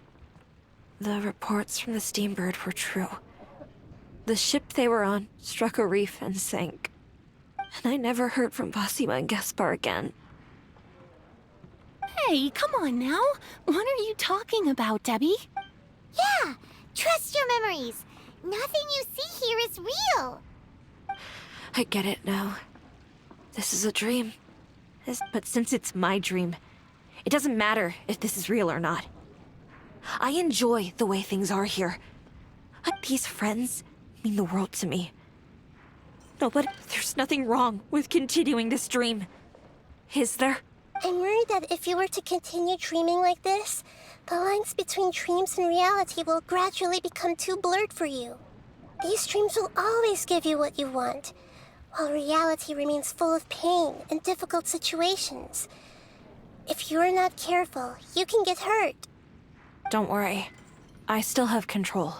The reports from the Steambird were true. The ship they were on struck a reef and sank. And I never heard from Basima and Gaspar again. Hey, come on now. What are you talking about, Debbie? Yeah, trust your memories. Nothing you see here is real. I get it now. This is a dream. But since it's my dream, it doesn't matter if this is real or not. I enjoy the way things are here. These friends mean the world to me. No, but there's nothing wrong with continuing this dream. Is there? I'm worried that if you were to continue dreaming like this, the lines between dreams and reality will gradually become too blurred for you. These dreams will always give you what you want, while reality remains full of pain and difficult situations. If you're not careful, you can get hurt. Don't worry. I still have control.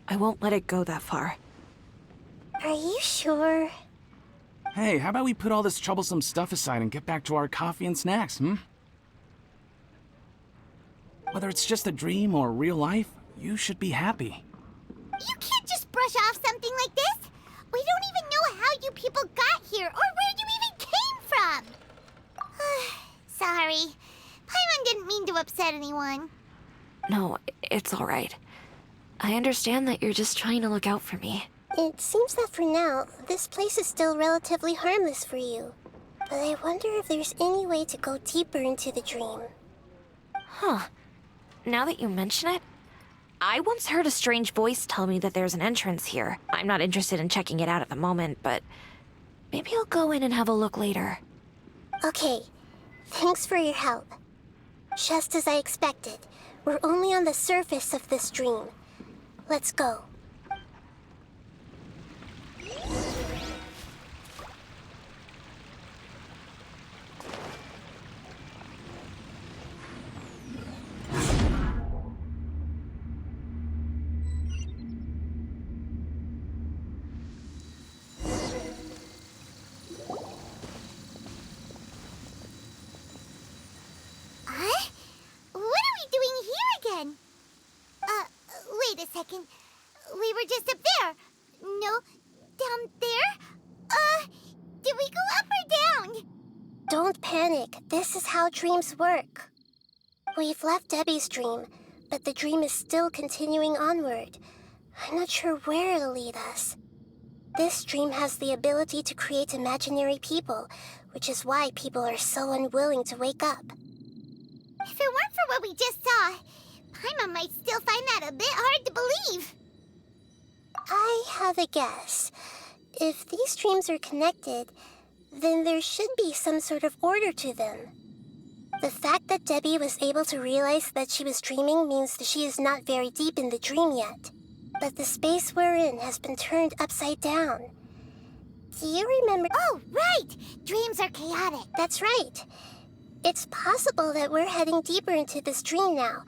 I won't let it go that far. Are you sure? Hey, how about we put all this troublesome stuff aside and get back to our coffee and snacks, Whether it's just a dream or real life, you should be happy. You can't just brush off something like this. We don't even know how you people got here or where you even came from. Sorry. Paimon didn't mean to upset anyone. No, it's all right. I understand that you're just trying to look out for me. It seems that for now, this place is still relatively harmless for you. But I wonder if there's any way to go deeper into the dream. Huh. Now that you mention it, I once heard a strange voice tell me that there's an entrance here. I'm not interested in checking it out at the moment, but maybe I'll go in and have a look later. Okay, thanks for your help. Just as I expected, we're only on the surface of this dream. Let's go. Huh? What are we doing here again? Wait a second. We were just up there. No, down there? Did we go up or down? Don't panic. This is how dreams work. We've left Debbie's dream, but the dream is still continuing onward. I'm not sure where it'll lead us. This dream has the ability to create imaginary people, which is why people are so unwilling to wake up. If it weren't for what we just saw, Paimon might still find that a bit hard to believe. I have a guess. If these dreams are connected, then there should be some sort of order to them. The fact that Debbie was able to realize that she was dreaming means that she is not very deep in the dream yet. But the space we're in has been turned upside down. Do you remember? Oh, right! Dreams are chaotic. That's right. It's possible that we're heading deeper into this dream now.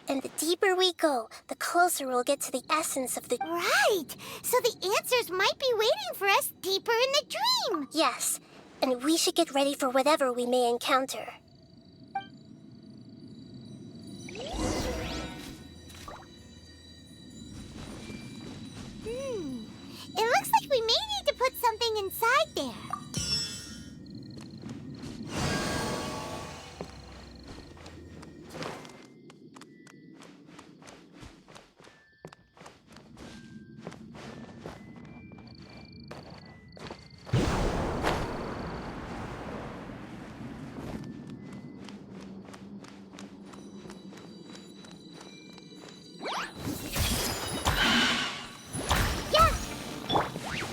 And the deeper we go, the closer we'll get to the essence of the... Right! So the answers might be waiting for us deeper in the dream! Yes, and we should get ready for whatever we may encounter. It looks like we may need to put something inside there.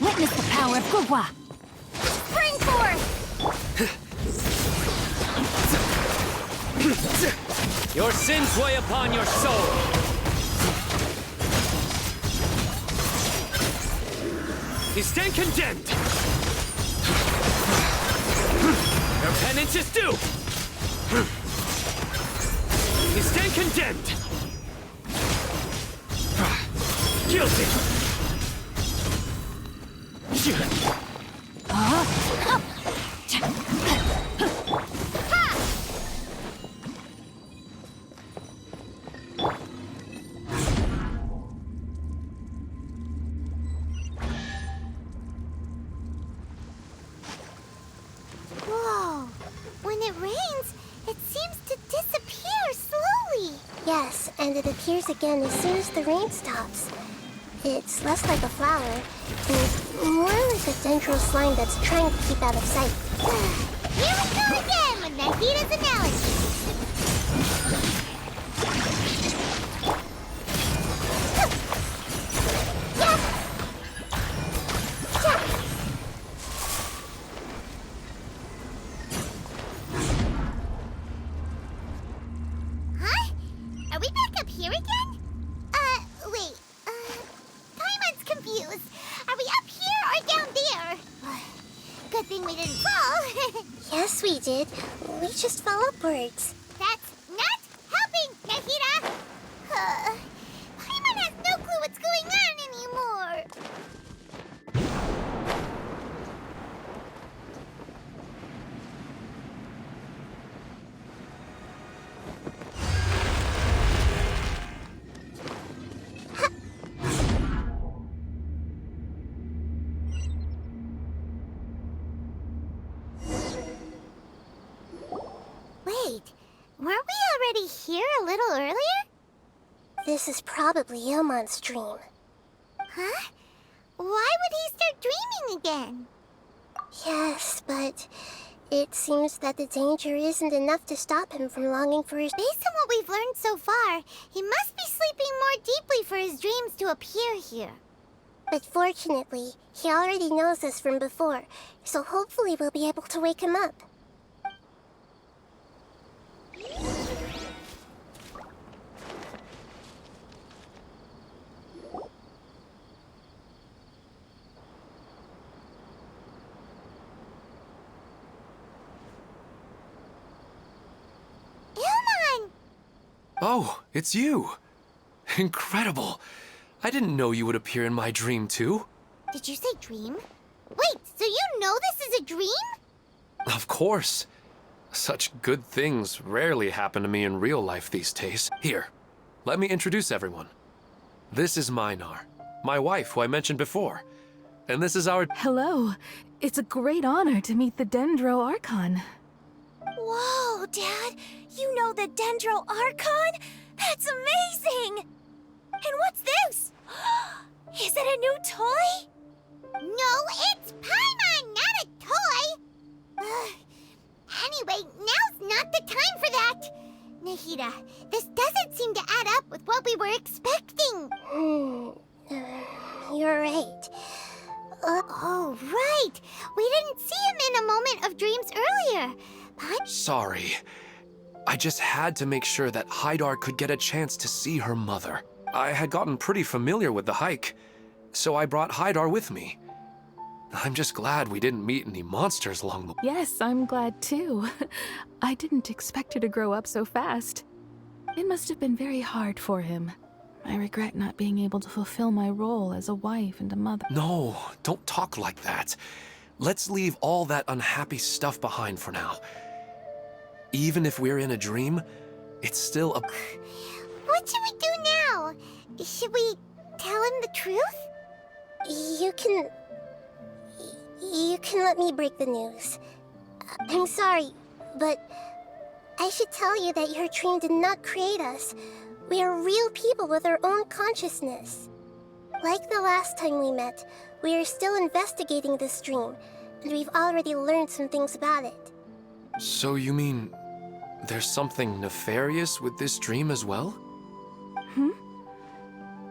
Witness the power of Gugwa! Spring forth! Your sins weigh upon your soul. You stand condemned. Your penance is due. You stand condemned. Guilty. Whoa! When it rains, it seems to disappear slowly. Yes, and it appears again as soon as the rain stops. It's less like a flower, and more like a dendro slime that's trying to keep out of sight. Here we go again with Nahida's analogy. Huh? Are we back up here again? Wait. Paimon's confused. Are we up here or down there? Good thing we didn't fall. Yes, we did. We just fell upwards. That's not helping, Nahida! Paimon has no clue what's going on anymore. Wait, weren't we already here a little earlier? This is probably Ilmon's dream. Huh? Why would he start dreaming again? Yes, but it seems that the danger isn't enough to stop him from longing for his... Based on what we've learned so far, he must be sleeping more deeply for his dreams to appear here. But fortunately, he already knows us from before, so hopefully we'll be able to wake him up. Ilmon! Oh, it's you! Incredible! I didn't know you would appear in my dream, too. Did you say dream? Wait, so you know this is a dream? Of course. Such good things rarely happen to me in real life these days. Here, let me introduce everyone. This is Minar, my wife, who I mentioned before. And this is our... Hello. It's a great honor to meet the Dendro Archon. Whoa, Dad! You know the Dendro Archon? That's amazing! And what's this? Is it a new toy? No, it's Paimon, not a toy! Anyway, now's not the time for that! Nahida, this doesn't seem to add up with what we were expecting. You're right. Oh, right! We didn't see him in a moment of dreams earlier. Sorry. I just had to make sure that Haidar could get a chance to see her mother. I had gotten pretty familiar with the hike, so I brought Haidar with me. I'm just glad we didn't meet any monsters along the way. Yes, I'm glad too. I didn't expect her to grow up so fast. It must have been very hard for him. I regret not being able to fulfill my role as a wife and a mother. No, don't talk like that. Let's leave all that unhappy stuff behind for now. Even if we're in a dream, it's still a... What should we do now? Should we tell him the truth? You can let me break the news. I'm sorry, but I should tell you that your dream did not create us. We are real people with our own consciousness. Like the last time we met, we are still investigating this dream, and we've already learned some things about it. So you mean there's something nefarious with this dream as well?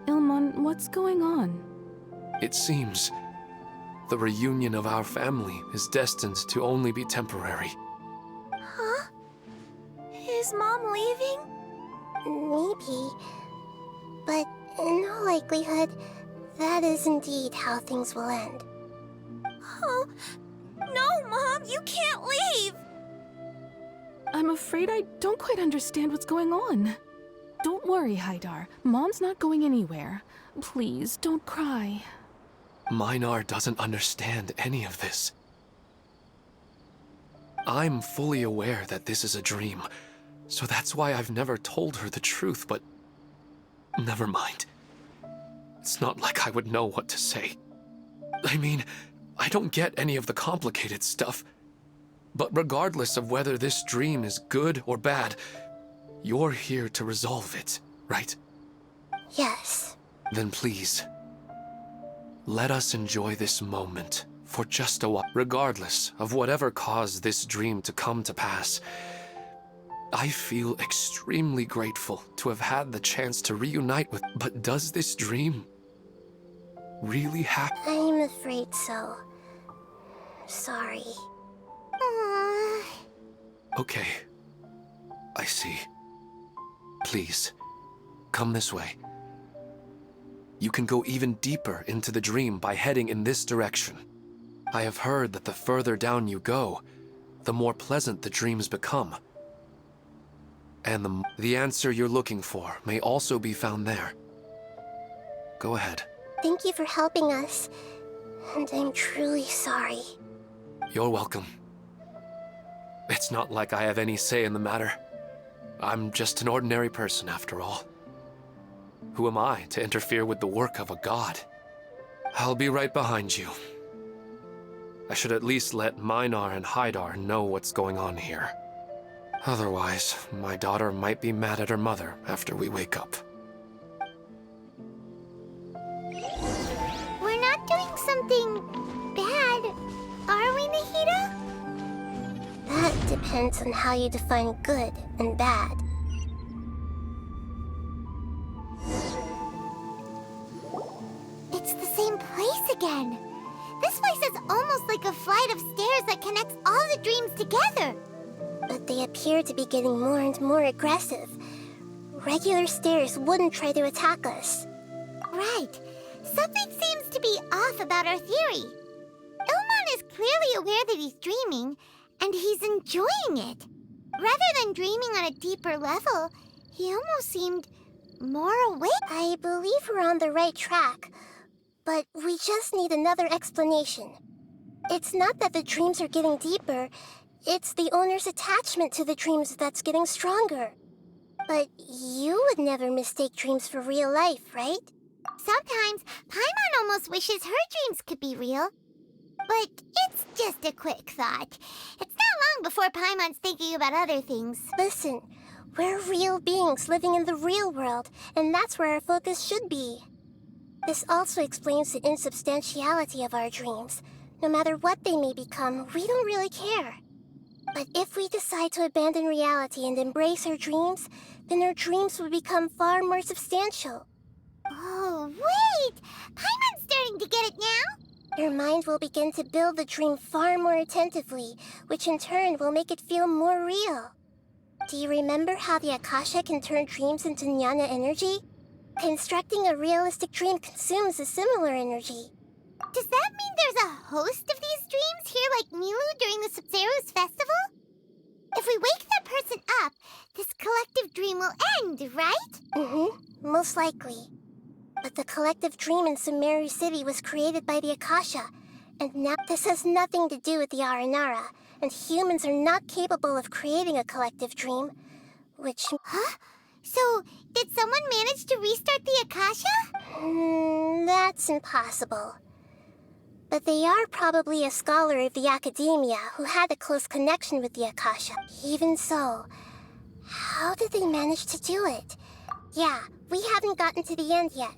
Ilmon, what's going on? It seems the reunion of our family is destined to only be temporary. Huh? Is Mom leaving? Maybe. But in all likelihood, that is indeed how things will end. Oh, no, Mom, you can't leave! I'm afraid I don't quite understand what's going on. Don't worry, Haidar. Mom's not going anywhere. Please, don't cry. Minar doesn't understand any of this. I'm fully aware that this is a dream, so that's why I've never told her the truth, but never mind. It's not like I would know what to say. I mean, I don't get any of the complicated stuff. But regardless of whether this dream is good or bad, you're here to resolve it, right? Yes. Then please, let us enjoy this moment for just a while. Regardless of whatever caused this dream to come to pass, I feel extremely grateful to have had the chance to reunite with. But does this dream really happen? I'm afraid so. Sorry. Aww. Okay, I see. Please, come this way. You can go even deeper into the dream by heading in this direction. I have heard that the further down you go, the more pleasant the dreams become. And the answer you're looking for may also be found there. Go ahead. Thank you for helping us. And I'm truly sorry. You're welcome. It's not like I have any say in the matter. I'm just an ordinary person after all. Who am I to interfere with the work of a god? I'll be right behind you. I should at least let Minar and Haidar know what's going on here. Otherwise, my daughter might be mad at her mother after we wake up. We're not doing something bad, are we, Nahida? That depends on how you define good and bad. It's the same place again. This place is almost like a flight of stairs that connects all the dreams together. But they appear to be getting more and more aggressive. Regular stairs wouldn't try to attack us. Right. Something seems to be off about our theory. Ilmon is clearly aware that he's dreaming, and he's enjoying it. Rather than dreaming on a deeper level, he almost seemed more awake. I believe we're on the right track, but we just need another explanation. It's not that the dreams are getting deeper, it's the owner's attachment to the dreams that's getting stronger. But you would never mistake dreams for real life, right? Sometimes, Paimon almost wishes her dreams could be real. But it's just a quick thought. It's not long before Paimon's thinking about other things. Listen, we're real beings living in the real world, and that's where our focus should be. This also explains the insubstantiality of our dreams. No matter what they may become, we don't really care. But if we decide to abandon reality and embrace our dreams, then our dreams will become far more substantial. Oh, wait! Paimon's starting to get it now? Your mind will begin to build the dream far more attentively, which in turn will make it feel more real. Do you remember how the Akasha can turn dreams into jnana energy? Constructing a realistic dream consumes a similar energy. Does that mean there's a host of these dreams here like Milu during the Subzerus festival? If we wake that person up, this collective dream will end, right? Most likely. But the collective dream in Sumeru City was created by the Akasha, and now this has nothing to do with the Aranara, and humans are not capable of creating a collective dream, which... Huh? So, did someone manage to restart the Akasha? That's impossible. But they are probably a scholar of the academia who had a close connection with the Akasha. Even so, how did they manage to do it? Yeah, we haven't gotten to the end yet.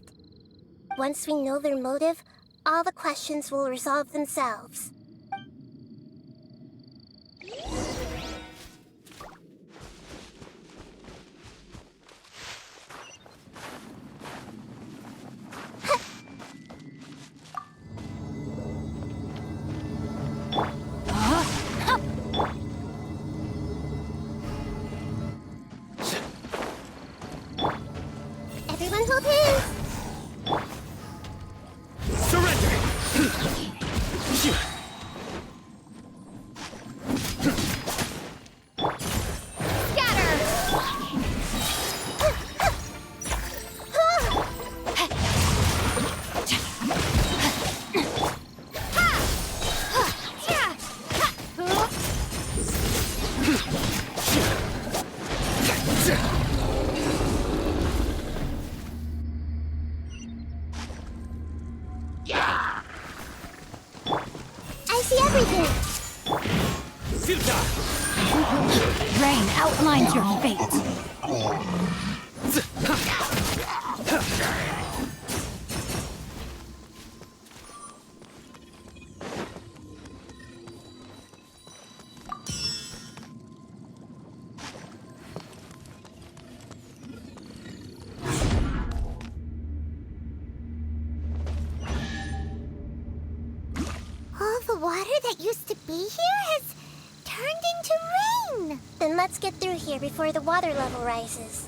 Once we know their motive, all the questions will resolve themselves. Silta! Rain outlines your fate. All the water that used to be here has turned into rain. Then let's get through here before the water level rises.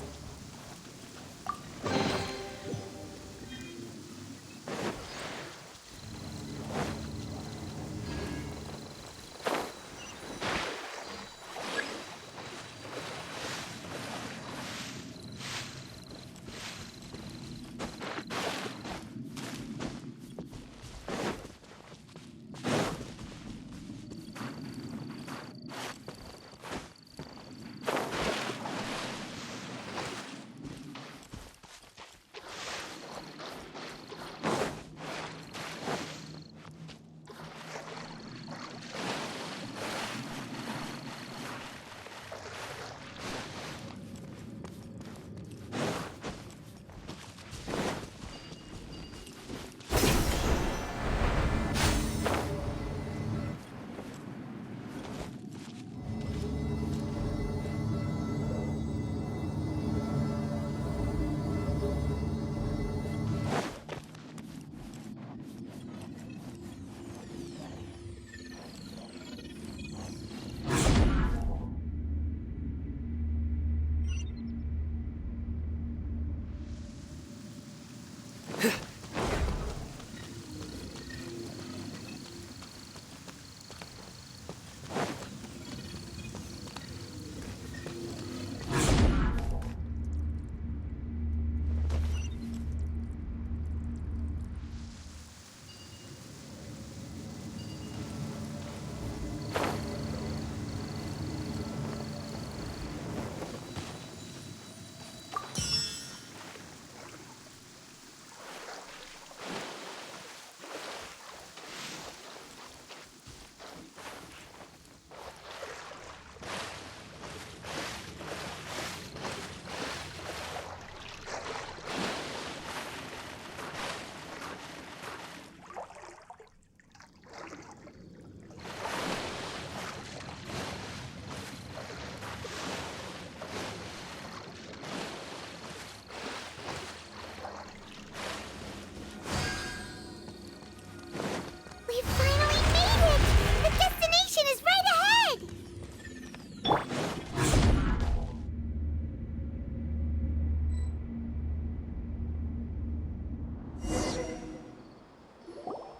We finally made it! The destination is right ahead!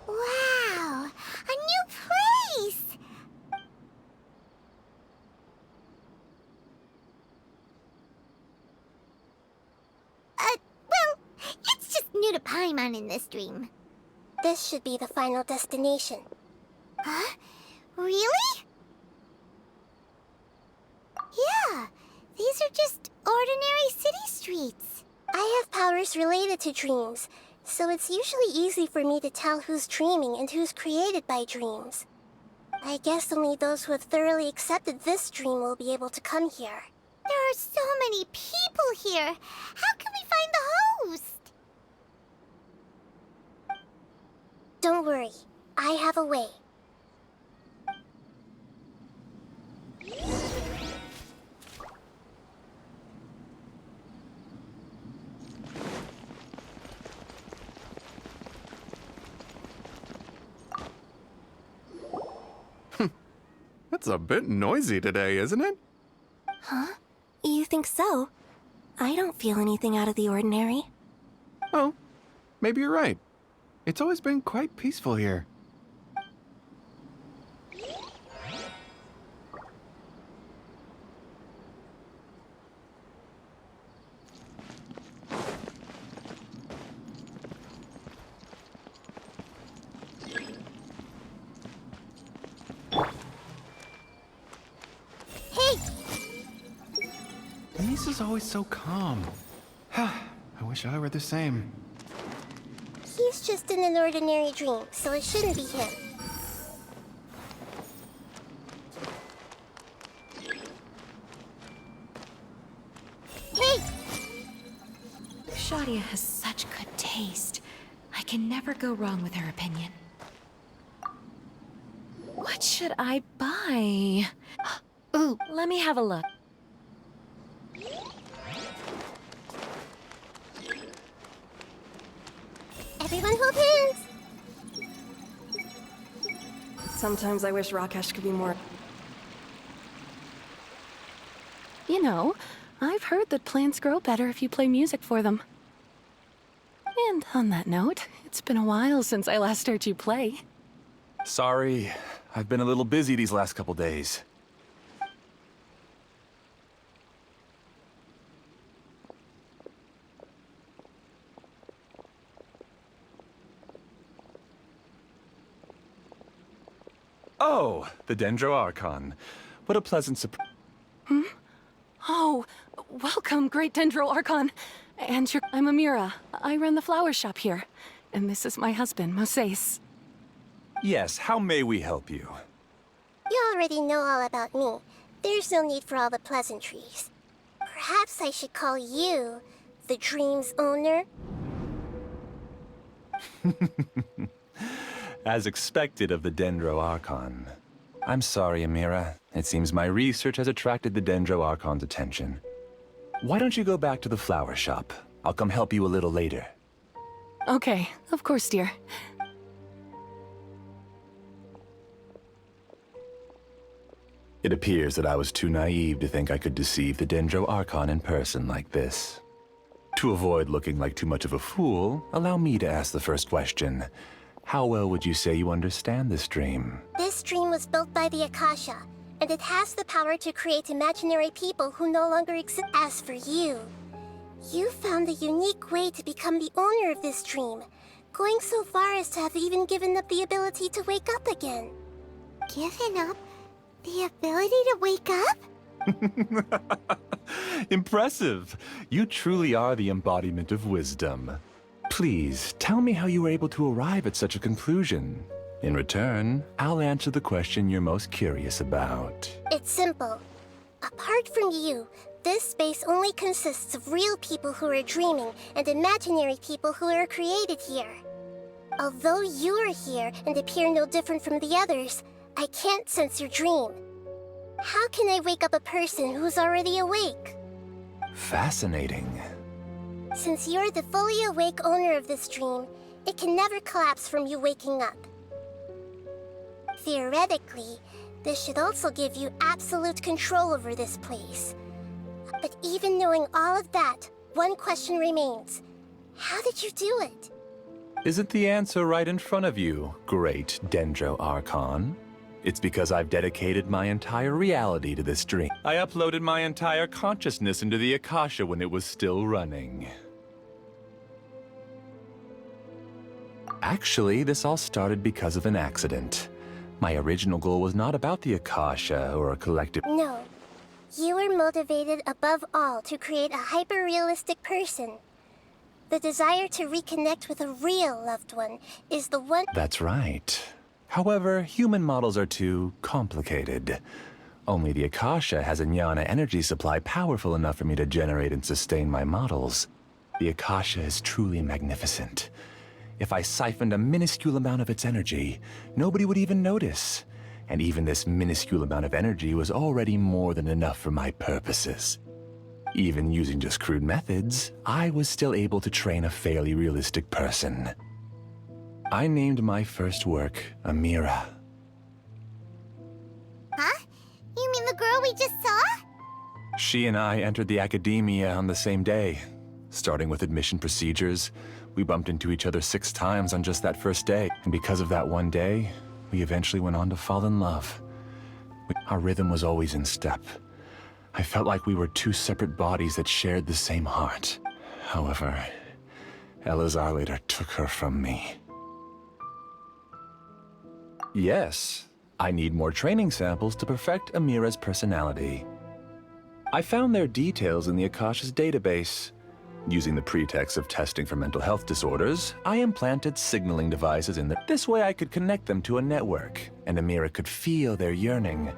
Wow! A new place! Well, it's just new to Paimon in this dream. This should be the final destination. Huh? Really? Yeah, these are just ordinary city streets. I have powers related to dreams, so it's usually easy for me to tell who's dreaming and who's created by dreams. I guess only those who have thoroughly accepted this dream will be able to come here. There are so many people here. How can we find the host? Don't worry, I have a way. It's a bit noisy today, isn't it? Huh? You think so? I don't feel anything out of the ordinary. Oh, maybe you're right. It's always been quite peaceful here. Denise is always so calm. I wish I were the same. He's just in an ordinary dream, so it shouldn't be him. Claudia has such good taste. I can never go wrong with her opinion. What should I buy? Ooh, let me have a look. Everyone hold hands! Sometimes I wish Rakesh could be more... You know, I've heard that plants grow better if you play music for them. And on that note, it's been a while since I last heard you play. Sorry, I've been a little busy these last couple days. Oh, the Dendro Archon. What a pleasant surprise. Oh, welcome, Great Dendro Archon. And I'm Amira. I run the flower shop here. And this is my husband, Moses. Yes, how may we help you? You already know all about me. There's no need for all the pleasantries. Perhaps I should call you the dream's owner? As expected of the Dendro Archon. I'm sorry, Amira. It seems my research has attracted the Dendro Archon's attention. Why don't you go back to the flower shop? I'll come help you a little later. Okay, of course, dear. It appears that I was too naive to think I could deceive the Dendro Archon in person like this. To avoid looking like too much of a fool, allow me to ask the first question. How well would you say you understand this dream? This dream was built by the Akasha, and it has the power to create imaginary people who no longer exist. As for you, you found a unique way to become the owner of this dream, going so far as to have even given up the ability to wake up again. Given up the ability to wake up? Impressive! You truly are the embodiment of wisdom. Please, tell me how you were able to arrive at such a conclusion. In return, I'll answer the question you're most curious about. It's simple. Apart from you, this space only consists of real people who are dreaming and imaginary people who are created here. Although you are here and appear no different from the others, I can't sense your dream. How can I wake up a person who's already awake? Fascinating. Since you're the fully awake owner of this dream, it can never collapse from you waking up. Theoretically, this should also give you absolute control over this place. But even knowing all of that, one question remains. How did you do it? Isn't the answer right in front of you, great Dendro Archon? It's because I've dedicated my entire reality to this dream. I uploaded my entire consciousness into the Akasha when it was still running. Actually, this all started because of an accident. My original goal was not about the Akasha or a collective... No. You were motivated above all to create a hyper-realistic person. The desire to reconnect with a real loved one is the one... That's right. However, human models are too complicated. Only the Akasha has a jnana energy supply powerful enough for me to generate and sustain my models. The Akasha is truly magnificent. If I siphoned a minuscule amount of its energy, nobody would even notice. And even this minuscule amount of energy was already more than enough for my purposes. Even using just crude methods, I was still able to train a fairly realistic person. I named my first work Amira. Huh? You mean the girl we just saw? She and I entered the academia on the same day. Starting with admission procedures, we bumped into each other 6 times on just that first day. And because of that one day, we eventually went on to fall in love. Our rhythm was always in step. I felt like we were 2 separate bodies that shared the same heart. However, Elazar later took her from me. Yes, I need more training samples to perfect Amira's personality. I found their details in the Akasha's database. Using the pretext of testing for mental health disorders, I implanted signaling devices in there. This way I could connect them to a network, and Amira could feel their yearning.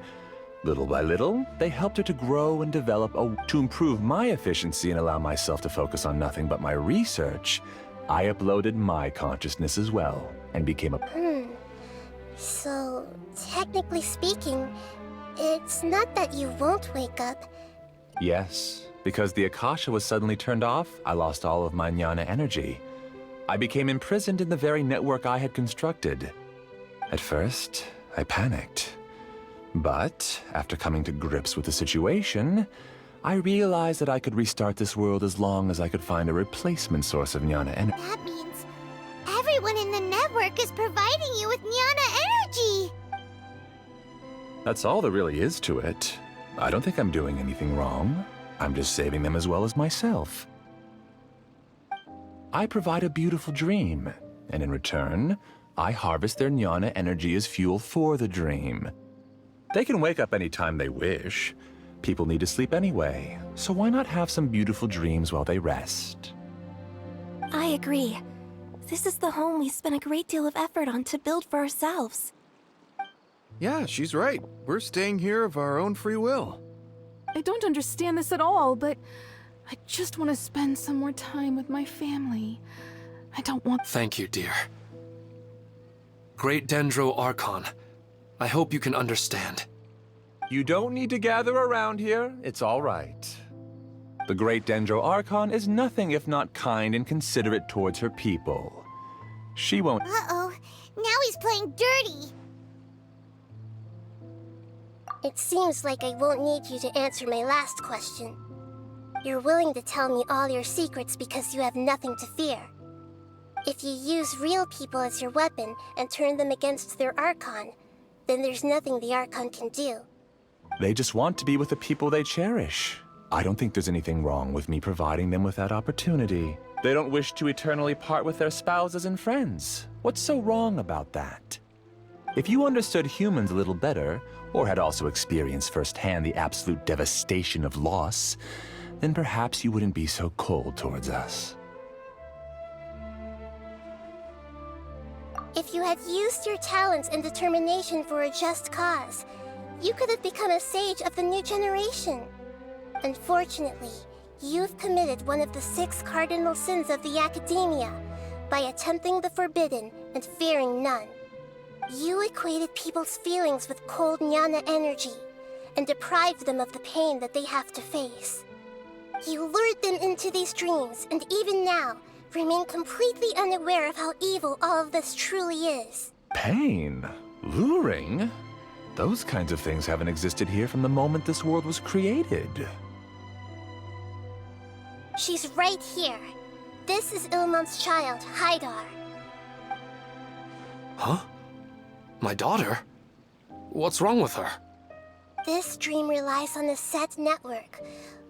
Little by little, they helped her to grow and develop to improve my efficiency and allow myself to focus on nothing but my research. I uploaded my consciousness as well, and became a... So, technically speaking, it's not that you won't wake up. Yes, because the Akasha was suddenly turned off, I lost all of my jnana energy. I became imprisoned in the very network I had constructed. At first, I panicked. But, after coming to grips with the situation, I realized that I could restart this world as long as I could find a replacement source of jnana energy. That means everyone in the network is providing you with jnana energy! That's all there really is to it. I don't think I'm doing anything wrong. I'm just saving them as well as myself. I provide a beautiful dream, and in return, I harvest their jnana energy as fuel for the dream. They can wake up any time they wish. People need to sleep anyway, so why not have some beautiful dreams while they rest? I agree. This is the home we spent a great deal of effort on to build for ourselves. Yeah, she's right. We're staying here of our own free will. I don't understand this at all, but I just want to spend some more time with my family. I don't want... Thank you, dear. Great Dendro Archon, I hope you can understand. You don't need to gather around here. It's all right. The Great Dendro Archon is nothing if not kind and considerate towards her people. She won't... Uh-oh, now he's playing dirty! It seems like I won't need you to answer my last question. You're willing to tell me all your secrets because you have nothing to fear. If you use real people as your weapon and turn them against their Archon, then there's nothing the Archon can do. They just want to be with the people they cherish. I don't think there's anything wrong with me providing them with that opportunity. They don't wish to eternally part with their spouses and friends. What's so wrong about that? If you understood humans a little better, or had also experienced firsthand the absolute devastation of loss, then perhaps you wouldn't be so cold towards us. If you had used your talents and determination for a just cause, you could have become a sage of the new generation. Unfortunately, you've committed one of the 6 cardinal sins of the Academia by attempting the forbidden and fearing none. You equated people's feelings with cold jnana energy and deprived them of the pain that they have to face. You lured them into these dreams, and even now, remain completely unaware of how evil all of this truly is. Pain? Luring? Those kinds of things haven't existed here from the moment this world was created. She's right here. This is Ilmon's child, Haidar. Huh? My daughter? What's wrong with her? This dream relies on a set network,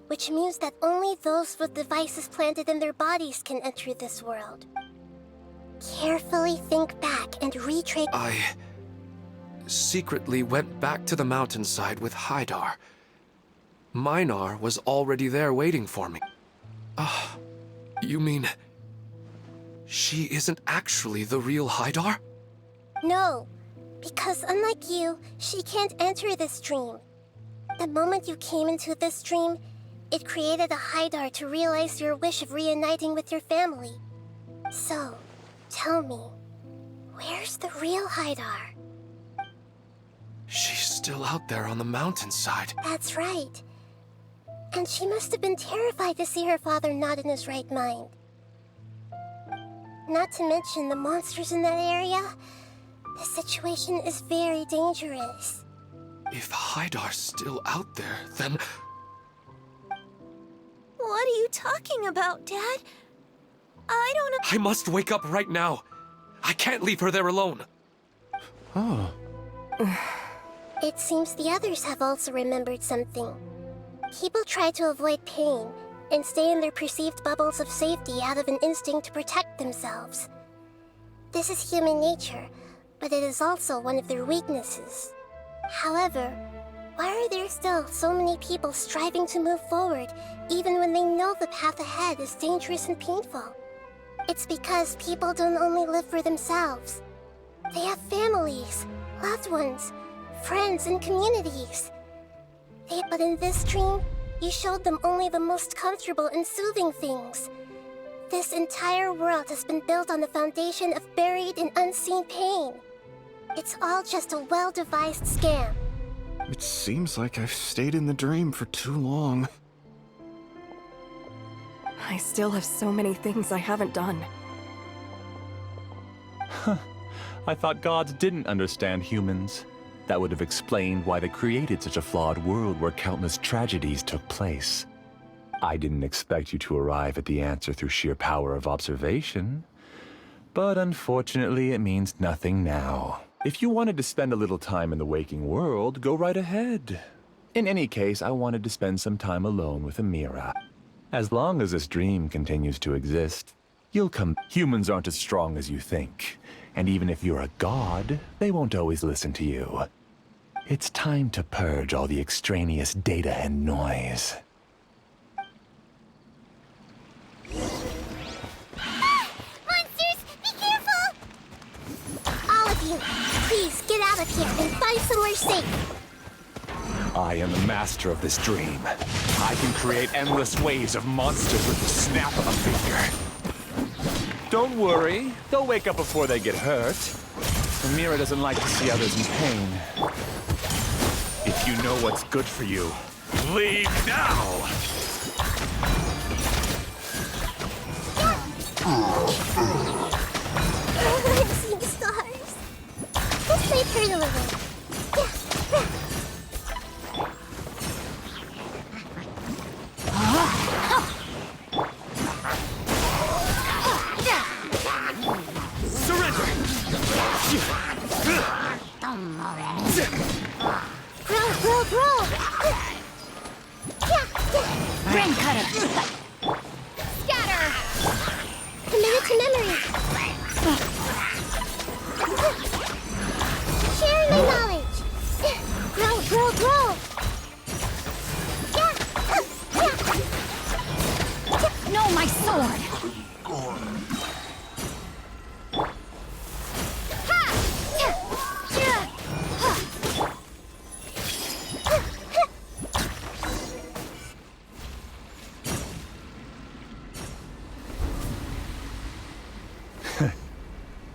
which means that only those with devices planted in their bodies can enter this world. Carefully think back and retrace... I secretly went back to the mountainside with Haidar. Minar was already there waiting for me. Ah, you mean... she isn't actually the real Haidar? No, because unlike you, she can't enter this dream. The moment you came into this dream, it created a Haidar to realize your wish of reuniting with your family. So, tell me, where's the real Haidar? She's still out there on the mountainside. That's right. And she must have been terrified to see her father not in his right mind. Not to mention the monsters in that area. The situation is very dangerous. If Haidar's still out there, then... What are you talking about, Dad? I don't know. I must wake up right now. I can't leave her there alone. Oh. It seems the others have also remembered something. People try to avoid pain and stay in their perceived bubbles of safety out of an instinct to protect themselves. This is human nature, but it is also one of their weaknesses. However, why are there still so many people striving to move forward even when they know the path ahead is dangerous and painful? It's because people don't only live for themselves. They have families, loved ones, friends, and communities. But in this dream, you showed them only the most comfortable and soothing things. This entire world has been built on the foundation of buried and unseen pain. It's all just a well-devised scam. It seems like I've stayed in the dream for too long. I still have so many things I haven't done. I thought gods didn't understand humans. That would have explained why they created such a flawed world where countless tragedies took place. I didn't expect you to arrive at the answer through sheer power of observation. But unfortunately, it means nothing now. If you wanted to spend a little time in the waking world, go right ahead. In any case, I wanted to spend some time alone with Amira. As long as this dream continues to exist, you'll come. Humans aren't as strong as you think. And even if you're a god, they won't always listen to you. It's time to purge all the extraneous data and noise. Monsters, be careful! All of you, please get out of here and find somewhere safe. I am the master of this dream. I can create endless waves of monsters with the snap of a finger. Don't worry, they'll wake up before they get hurt. Amira doesn't like to see others in pain. If you know what's good for you, leave now! I'm seeing stars. Let's play turn a little. Grow! Brain cutter! Scatter! Commit to memory. Sharing my knowledge. Grow! No, my sword!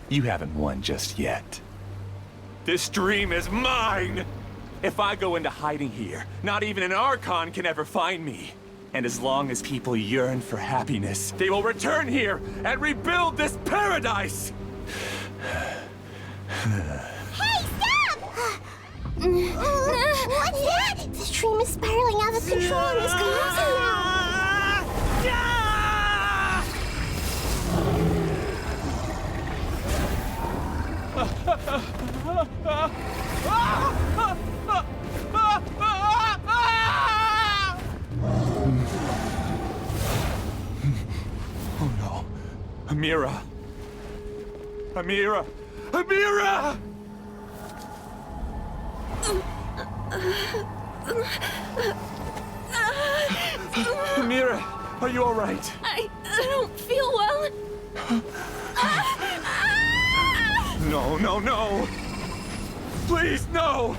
You haven't won just yet. This dream is mine! If I go into hiding here, not even an Archon can ever find me. And as long as people yearn for happiness, they will return here and rebuild this paradise! Hey, stop! What's that? This dream is spiraling out of control and is collapsing now. Oh no. Amira! Amira! Amira, are you all right? I don't feel well. No! Please, no!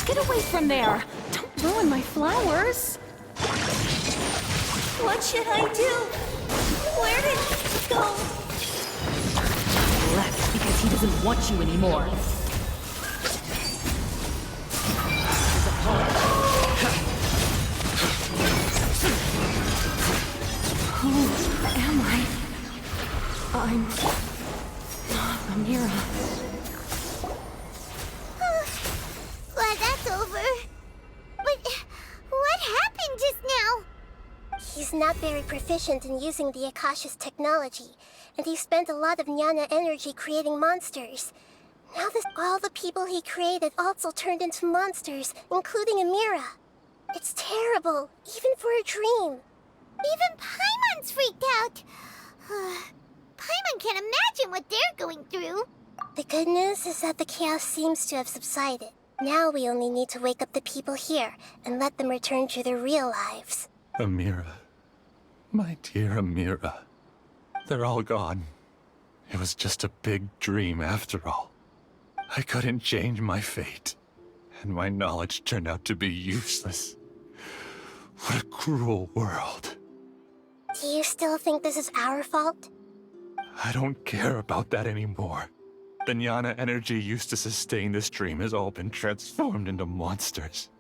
Get away from there! Don't ruin my flowers! What should I do? Where did he go? Left because he doesn't want you anymore. Who am I? I'm Amira. Glad that's over. But what happened just now? He's not very proficient in using the Akasha's technology, and he spent a lot of Jnana energy creating monsters. Now all the people he created also turned into monsters, including Amira. It's terrible, even for a dream. Even Paimon's freaked out. Paimon can't imagine what they're going through. The good news is that the chaos seems to have subsided. Now we only need to wake up the people here and let them return to their real lives. Amira. My dear Amira. They're all gone. It was just a big dream after all. I couldn't change my fate, and my knowledge turned out to be useless. What a cruel world. Do you still think this is our fault? I don't care about that anymore. The jnana energy used to sustain this dream has all been transformed into monsters.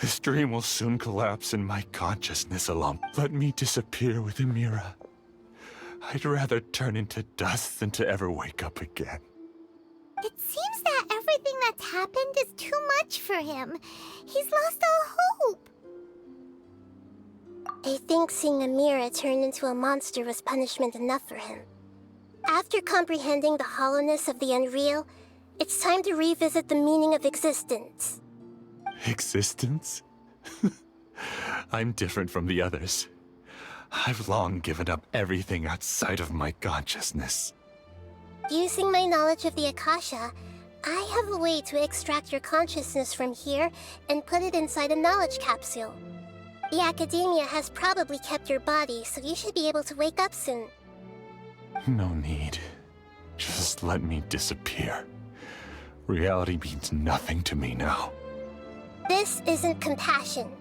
This dream will soon collapse in my consciousness alone. Let me disappear with Amira. I'd rather turn into dust than to ever wake up again. It seems that everything that's happened is too much for him. He's lost all hope. I think seeing Amira turn into a monster was punishment enough for him. After comprehending the hollowness of the unreal, it's time to revisit the meaning of existence. Existence? I'm different from the others. I've long given up everything outside of my consciousness. Using my knowledge of the Akasha, I have a way to extract your consciousness from here and put it inside a knowledge capsule. The Academia has probably kept your body, so you should be able to wake up soon. No need. Just let me disappear. Reality means nothing to me now. This isn't compassion.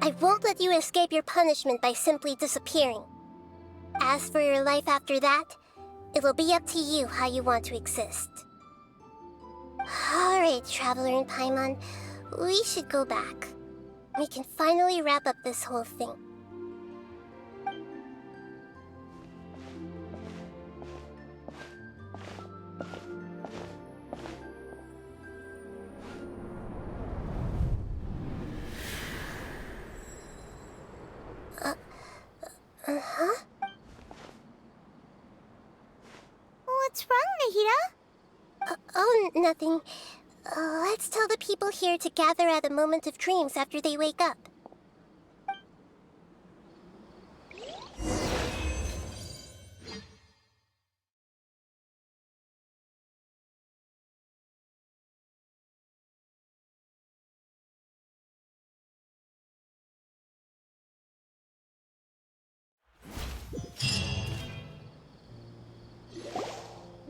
I won't let you escape your punishment by simply disappearing. As for your life after that, it'll be up to you how you want to exist. Alright, Traveler and Paimon, we should go back. We can finally wrap up this whole thing. Uh-huh? What's wrong, Nahida? Oh, nothing. Let's tell the people here to gather at a moment of dreams after they wake up.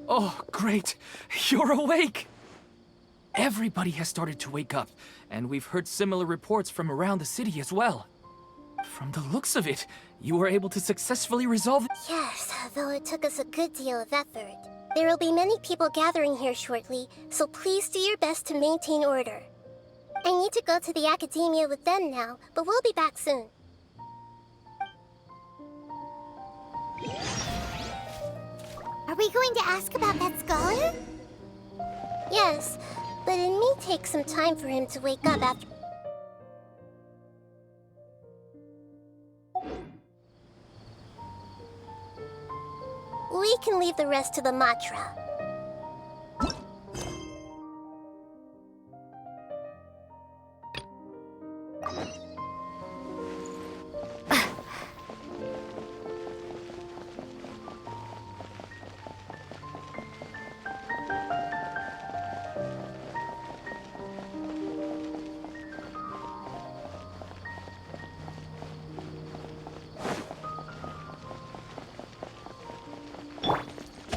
Oh, great! You're awake! Everybody has started to wake up, and we've heard similar reports from around the city as well. From the looks of it, you were able to successfully resolve... Yes, though it took us a good deal of effort. There will be many people gathering here shortly, so please do your best to maintain order. I need to go to the Academia with them now, but we'll be back soon. Are we going to ask about that scholar? Yes, but it may take some time for him to wake up after... We can leave the rest to the Matra.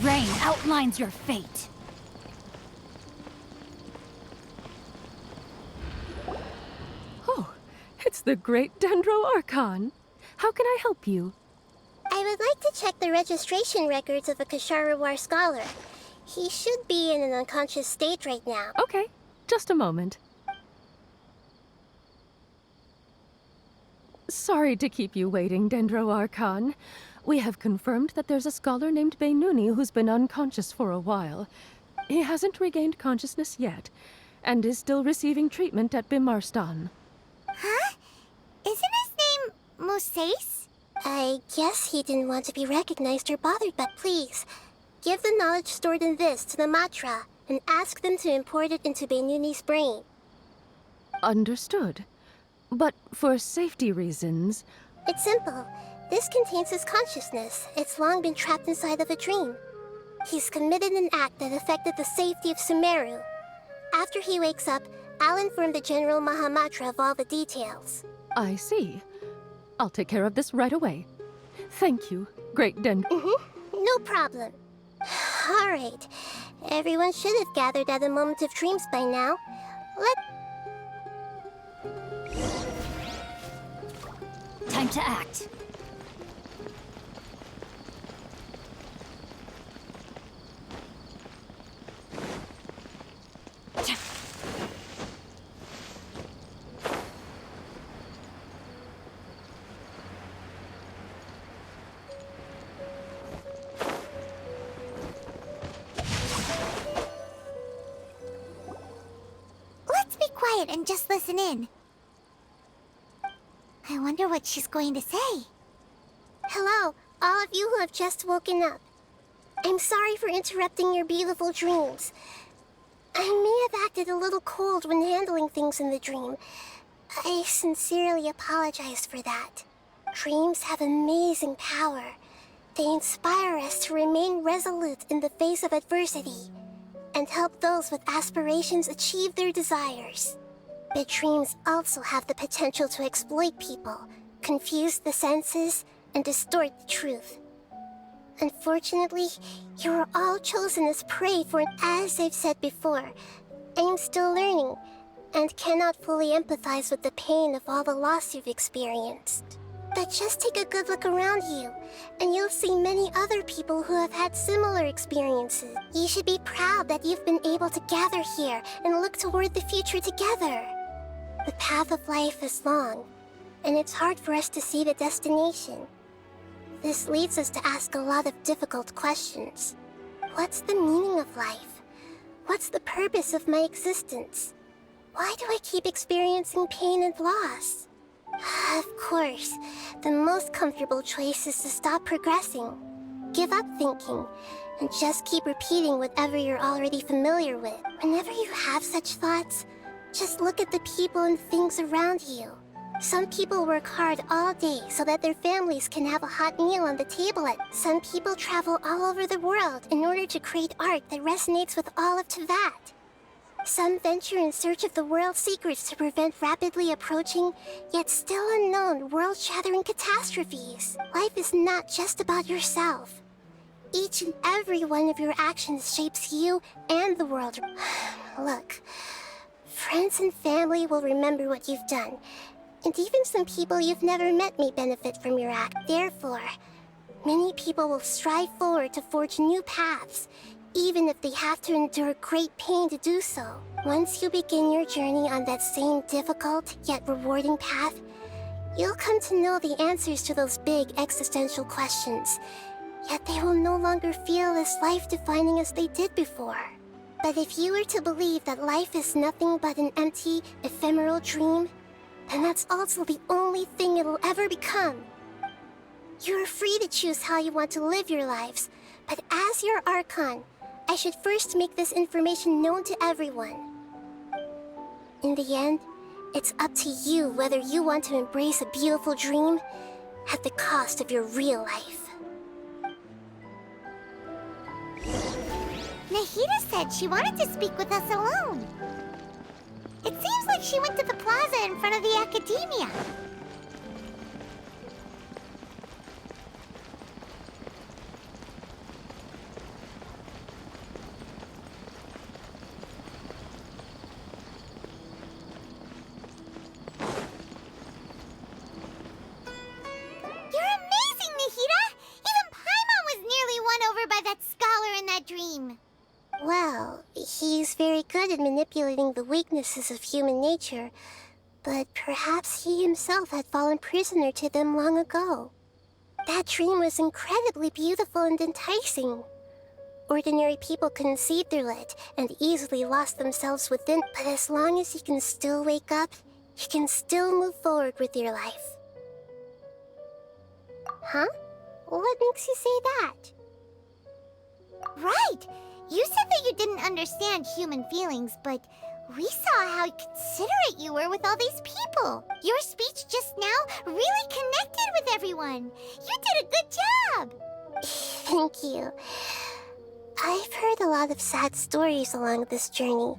Rain outlines your fate. Oh, it's the great Dendro Archon. How can I help you? I would like to check the registration records of a Kasharawar scholar. He should be in an unconscious state right now. Okay, just a moment. Sorry to keep you waiting, Dendro Archon. We have confirmed that there's a scholar named Beinuni who's been unconscious for a while. He hasn't regained consciousness yet, and is still receiving treatment at Bimarstan. Huh? Isn't his name Moses? I guess he didn't want to be recognized or bothered, but please, give the knowledge stored in this to the Matra, and ask them to import it into Beinuni's brain. Understood. But for safety reasons... It's simple. This contains his consciousness. It's long been trapped inside of a dream. He's committed an act that affected the safety of Sumeru. After he wakes up, I'll inform the General Mahamatra of all the details. I see. I'll take care of this right away. Thank you, Great No problem. All right. Everyone should have gathered at the Moment of Dreams by now. Time to act. Let's be quiet and just listen in. I wonder what she's going to say. Hello, all of you who have just woken up. I'm sorry for interrupting your beautiful dreams. I may have acted a little cold when handling things in the dream. I sincerely apologize for that. Dreams have amazing power. They inspire us to remain resolute in the face of adversity and help those with aspirations achieve their desires. But dreams also have the potential to exploit people, confuse the senses, and distort the truth. Unfortunately, you are all chosen as prey for it. As I've said before, I am still learning and cannot fully empathize with the pain of all the loss you've experienced. But just take a good look around you, and you'll see many other people who have had similar experiences. You should be proud that you've been able to gather here and look toward the future together. The path of life is long, and it's hard for us to see the destination. This leads us to ask a lot of difficult questions. What's the meaning of life? What's the purpose of my existence? Why do I keep experiencing pain and loss? Of course, the most comfortable choice is to stop progressing. Give up thinking, and just keep repeating whatever you're already familiar with. Whenever you have such thoughts, just look at the people and things around you. Some people work hard all day so that their families can have a hot meal on the table. Some people travel all over the world in order to create art that resonates with all of Teyvat. Some venture in search of the world's secrets to prevent rapidly approaching, yet still unknown, world-shattering catastrophes. Life is not just about yourself. Each and every one of your actions shapes you and the world. Look, friends and family will remember what you've done, and even some people you've never met may benefit from your act. Therefore, many people will strive forward to forge new paths, even if they have to endure great pain to do so. Once you begin your journey on that same difficult yet rewarding path, you'll come to know the answers to those big existential questions, yet they will no longer feel as life-defining as they did before. But if you were to believe that life is nothing but an empty, ephemeral dream, then that's also the only thing it'll ever become. You're free to choose how you want to live your lives, but as your Archon, I should first make this information known to everyone. In the end, it's up to you whether you want to embrace a beautiful dream at the cost of your real life. Nahida said she wanted to speak with us alone. It seems like she went to the plaza in front of the Academia. You're amazing, Nahida! Even Paimon was nearly won over by that scholar in that dream. Well, he's very good at manipulating the weaknesses of human nature, but perhaps he himself had fallen prisoner to them long ago. That dream was incredibly beautiful and enticing. Ordinary people couldn't see through it and easily lost themselves within, but as long as you can still wake up, you can still move forward with your life. Huh? What makes you say that? Right! You said that you didn't understand human feelings, but we saw how considerate you were with all these people. Your speech just now really connected with everyone. You did a good job! Thank you. I've heard a lot of sad stories along this journey,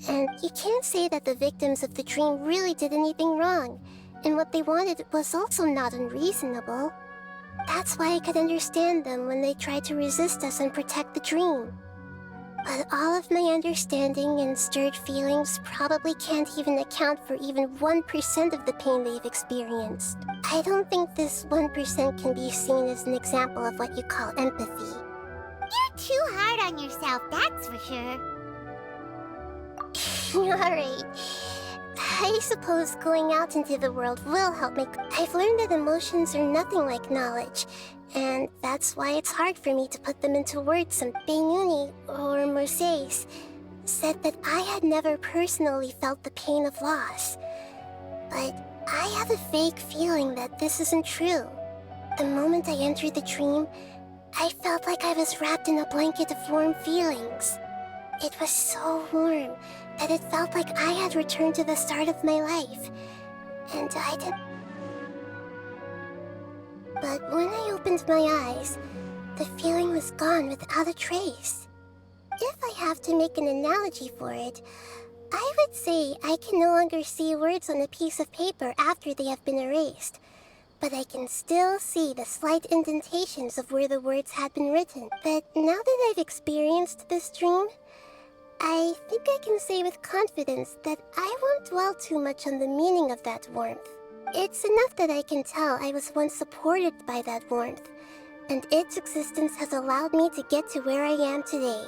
And you can't say that the victims of the dream really did anything wrong, and what they wanted was also not unreasonable. That's why I could understand them when they tried to resist us and protect the dream. But all of my understanding and stirred feelings probably can't even account for even 1% of the pain they've experienced. I don't think this 1% can be seen as an example of what you call empathy. You're too hard on yourself, that's for sure. Alright. I suppose going out into the world will help me. I've learned that emotions are nothing like knowledge, and that's why it's hard for me to put them into words. Some Benuni, or Mercedes, said that I had never personally felt the pain of loss. But I have a vague feeling that this isn't true. The moment I entered the dream, I felt like I was wrapped in a blanket of warm feelings. It was so warm that it felt like I had returned to the start of my life. And I did. But when I opened my eyes, the feeling was gone without a trace. If I have to make an analogy for it, I would say I can no longer see words on a piece of paper after they have been erased, but I can still see the slight indentations of where the words had been written. But now that I've experienced this dream, I think I can say with confidence that I won't dwell too much on the meaning of that warmth. It's enough that I can tell I was once supported by that warmth, and its existence has allowed me to get to where I am today.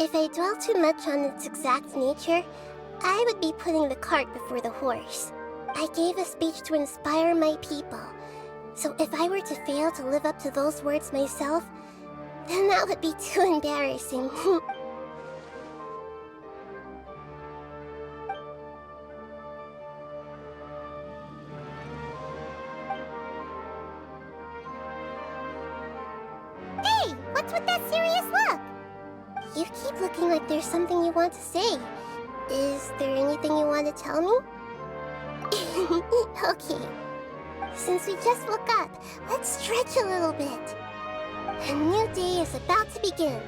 If I dwell too much on its exact nature, I would be putting the cart before the horse. I gave a speech to inspire my people, so if I were to fail to live up to those words myself, then that would be too embarrassing. Hey, what's with that serious look? You keep looking like there's something you want to say. Is there anything you want to tell me? Okay. Since we just woke up, let's stretch a little bit. A new day is about to begin.